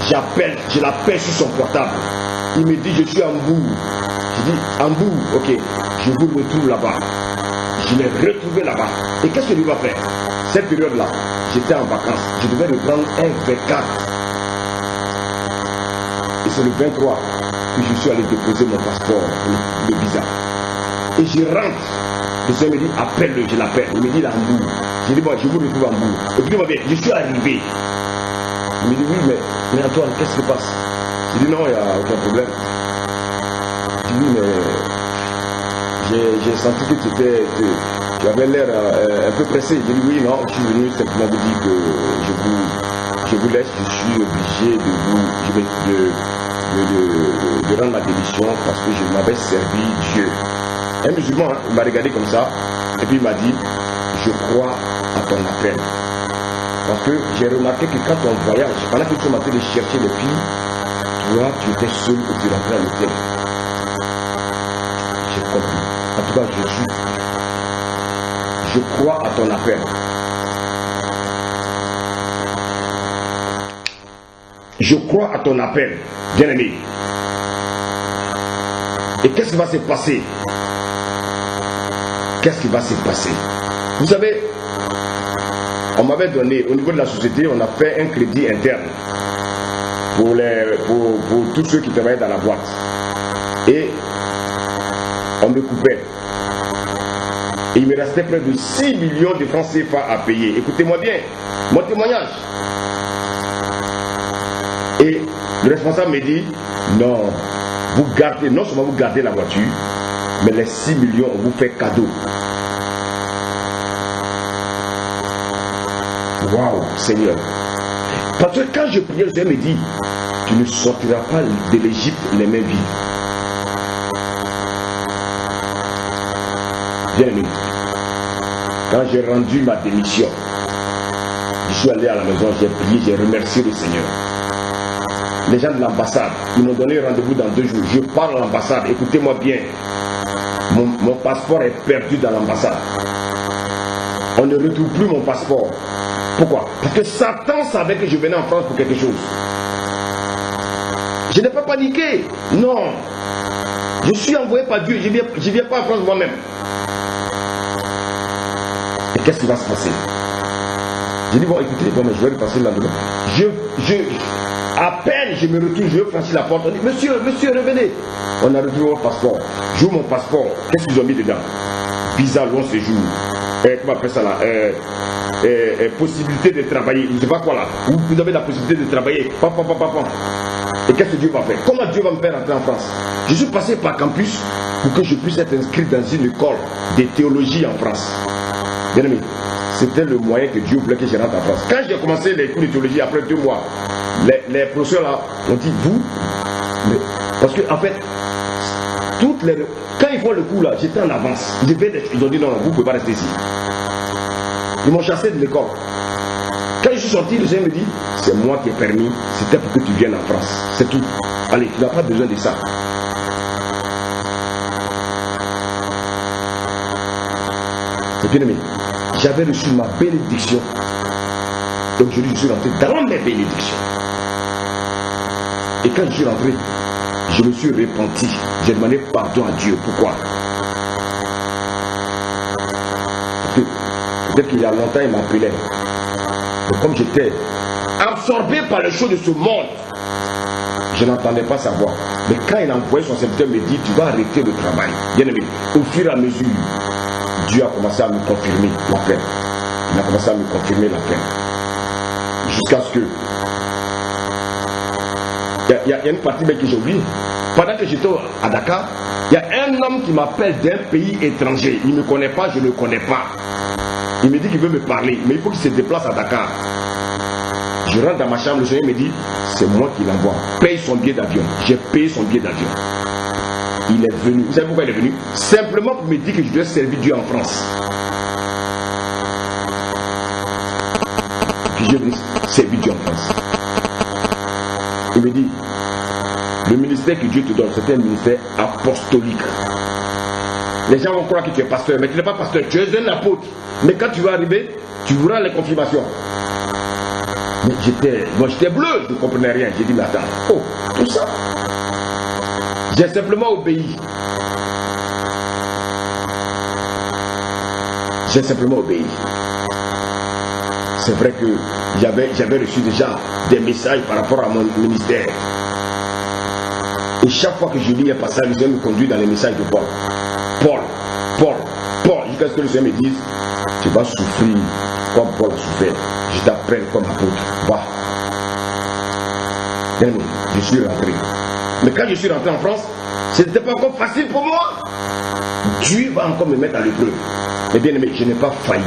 Je l'appelle sur son portable. Il me dit, je suis en bout. Je dis, en bout, ok, je vous retrouve là-bas. Je l'ai retrouvé là-bas. Et qu'est-ce que lui va faire? Cette période-là, j'étais en vacances. Je devais reprendre un 24. Et c'est le 23 que je suis allé déposer mon passeport, le visa. Et je rentre. Le Seigneur me dit, appelle-le, je l'appelle. Il me dit, il est en bout. Je dis, bon, je vous retrouve en bout. Et puis, je suis arrivé. Il me dit, oui, mais Antoine, qu'est-ce qui se passe? Je dis, non, il n'y a aucun problème. Je dis, oui, mais j'ai senti que tu avais l'air un peu pressé. J'ai dit, oui, non, je suis venu simplement vous dire que je vous laisse, je suis obligé de rendre ma démission parce que je m'avais servi Dieu. Un musulman, hein, il m'a regardé comme ça et puis il m'a dit, je crois à ton appel. Parce que j'ai remarqué que quand on voyage, pendant que tu m'as fait de chercher les filles, toi tu étais seul et tu rentrais à l'hôtel. J'ai compris. En tout cas, je crois à ton appel. Je crois à ton appel, bien-aimé. Et qu'est-ce qui va se passer? Qu'est-ce qui va se passer? Vous savez, on m'avait donné, au niveau de la société, on a fait un crédit interne pour tous ceux qui travaillaient dans la boîte. Et on me coupait. Et il me restait près de 6 millions de francs CFA à payer. Écoutez-moi bien, mon témoignage. Et le responsable me dit, non, vous gardez, non seulement vous gardez la voiture, mais les 6 millions, on vous fait cadeau. Waouh, Seigneur. Parce que quand je priais, le Seigneur me dit, tu ne sortiras pas de l'Égypte les mains vides. Bien aimé, quand j'ai rendu ma démission, je suis allé à la maison, j'ai prié, j'ai remercié le Seigneur. Les gens de l'ambassade, ils m'ont donné rendez-vous dans 2 jours. Je pars à l'ambassade, écoutez-moi bien. Mon passeport est perdu dans l'ambassade. On ne retrouve plus mon passeport. Pourquoi? Parce que Satan savait que je venais en France pour quelque chose. Je n'ai pas paniqué. Non. Je suis envoyé par Dieu. Je ne viens pas en France moi-même. Et qu'est-ce qui va se passer? J'ai dit, bon, écoutez, bon, mais je vais repasser là-dedans. À peine je me retourne, je franchis la porte. On dit, monsieur, revenez. On a retrouvé mon passeport. J'ouvre mon passeport. Qu'est-ce qu'ils ont mis dedans? Visa long séjour. Comment on appelle ça là? Possibilité de travailler. Je ne sais pas quoi là. Vous avez la possibilité de travailler. Et qu'est-ce que Dieu va faire? Comment Dieu va me faire entrer en France? Je suis passé par campus pour que je puisse être inscrit dans une école de théologie en France. Bien aimé, c'était le moyen que Dieu voulait que je rentre en France. Quand j'ai commencé les cours de théologie après 2 mois, les professeurs là ont dit, vous, parce que en fait, quand ils font le cours là, j'étais en avance. Ils ont dit non, vous ne pouvez pas rester ici. Ils m'ont chassé de l'école. Quand je suis sorti, le Seigneur me dit, c'est moi qui ai permis, c'était pour que tu viennes en France. C'est tout. Allez, tu n'as pas besoin de ça. Bien aimé, j'avais reçu ma bénédiction. Donc aujourd'hui, je suis rentré dans mes bénédictions. Et quand je suis rentré, je me suis repenti. J'ai demandé pardon à Dieu. Pourquoi? Parce que peut-être qu'il y a longtemps, il m'appelait. Mais comme j'étais absorbé par les choses de ce monde, je n'entendais pas sa voix. Mais quand il a envoyé son serviteur me dit, tu vas arrêter le travail. Bien aimé, au fur et à mesure, Dieu a commencé à me confirmer la peine. Il a commencé à me confirmer la peine. Jusqu'à ce que... Il y a une partie que j'ai oubliée. Pendant que j'étais à Dakar, il y a un homme qui m'appelle d'un pays étranger. Il ne me connaît pas, je ne le connais pas. Il me dit qu'il veut me parler, mais il faut qu'il se déplace à Dakar. Je rentre dans ma chambre, le Seigneur me dit, c'est moi qui l'envoie. Paye son billet d'avion. J'ai payé son billet d'avion. Il est venu. Vous savez pourquoi il est venu? Simplement pour me dire que je dois servir Dieu en France. Puis je dis, servir Dieu en France. Il me dit, le ministère que Dieu te donne, c'est un ministère apostolique. Les gens vont croire que tu es pasteur, mais tu n'es pas pasteur, tu es un apôtre. Mais quand tu vas arriver, tu verras les confirmations. Mais j'étais bleu, je ne comprenais rien. J'ai dit, mais attends, oh, tout ça. J'ai simplement obéi. J'ai simplement obéi. C'est vrai que j'avais reçu déjà des messages par rapport à mon ministère. Et chaque fois que je lis un passage, le Seigneur me conduit dans les messages de Paul. Paul, jusqu'à ce que le Seigneur me dise, tu vas souffrir comme Paul a souffert. Je t'appelle comme apôtre. Va. Je suis rentré. Mais quand je suis rentré en France, ce n'était pas encore facile pour moi. Dieu va encore me mettre à l'épreuve. Mais bien aimé, je n'ai pas failli.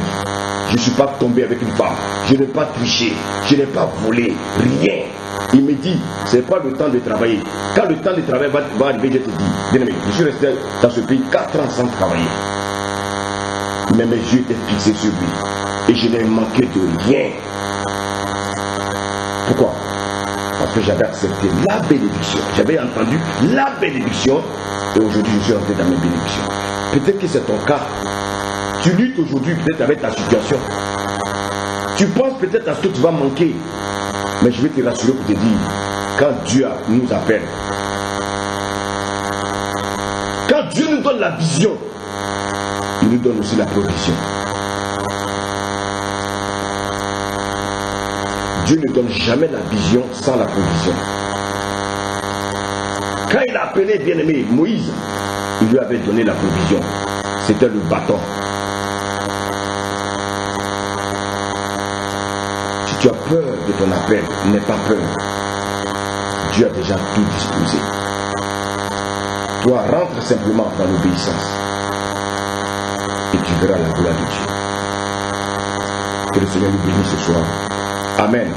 Je ne suis pas tombé avec une femme. Je n'ai pas triché. Je n'ai pas volé. Rien. Il me dit, ce n'est pas le temps de travailler. Quand le temps de travail va arriver, je te dis, bien-aimé, je suis resté dans ce pays 4 ans sans travailler. Mais mes yeux étaient fixés sur lui. Et je n'ai manqué de rien. Pourquoi? Parce que j'avais accepté la bénédiction. J'avais entendu la bénédiction. Et aujourd'hui, je suis entré dans mes bénédictions. Peut-être que c'est ton cas. Tu luttes aujourd'hui peut-être avec ta situation. Tu penses peut-être à ce que tu vas manquer. Mais je vais te rassurer pour te dire, quand Dieu nous appelle, quand Dieu nous donne la vision, il nous donne aussi la provision. Dieu ne donne jamais la vision sans la provision. Quand il a appelé bien-aimé Moïse, il lui avait donné la provision. C'était le bâton. Si tu as peur de ton appel, n'aie pas peur. Dieu a déjà tout disposé. Toi, rentre simplement dans l'obéissance. Et tu verras la gloire de Dieu. Que le Seigneur nous bénisse ce soir. Amen.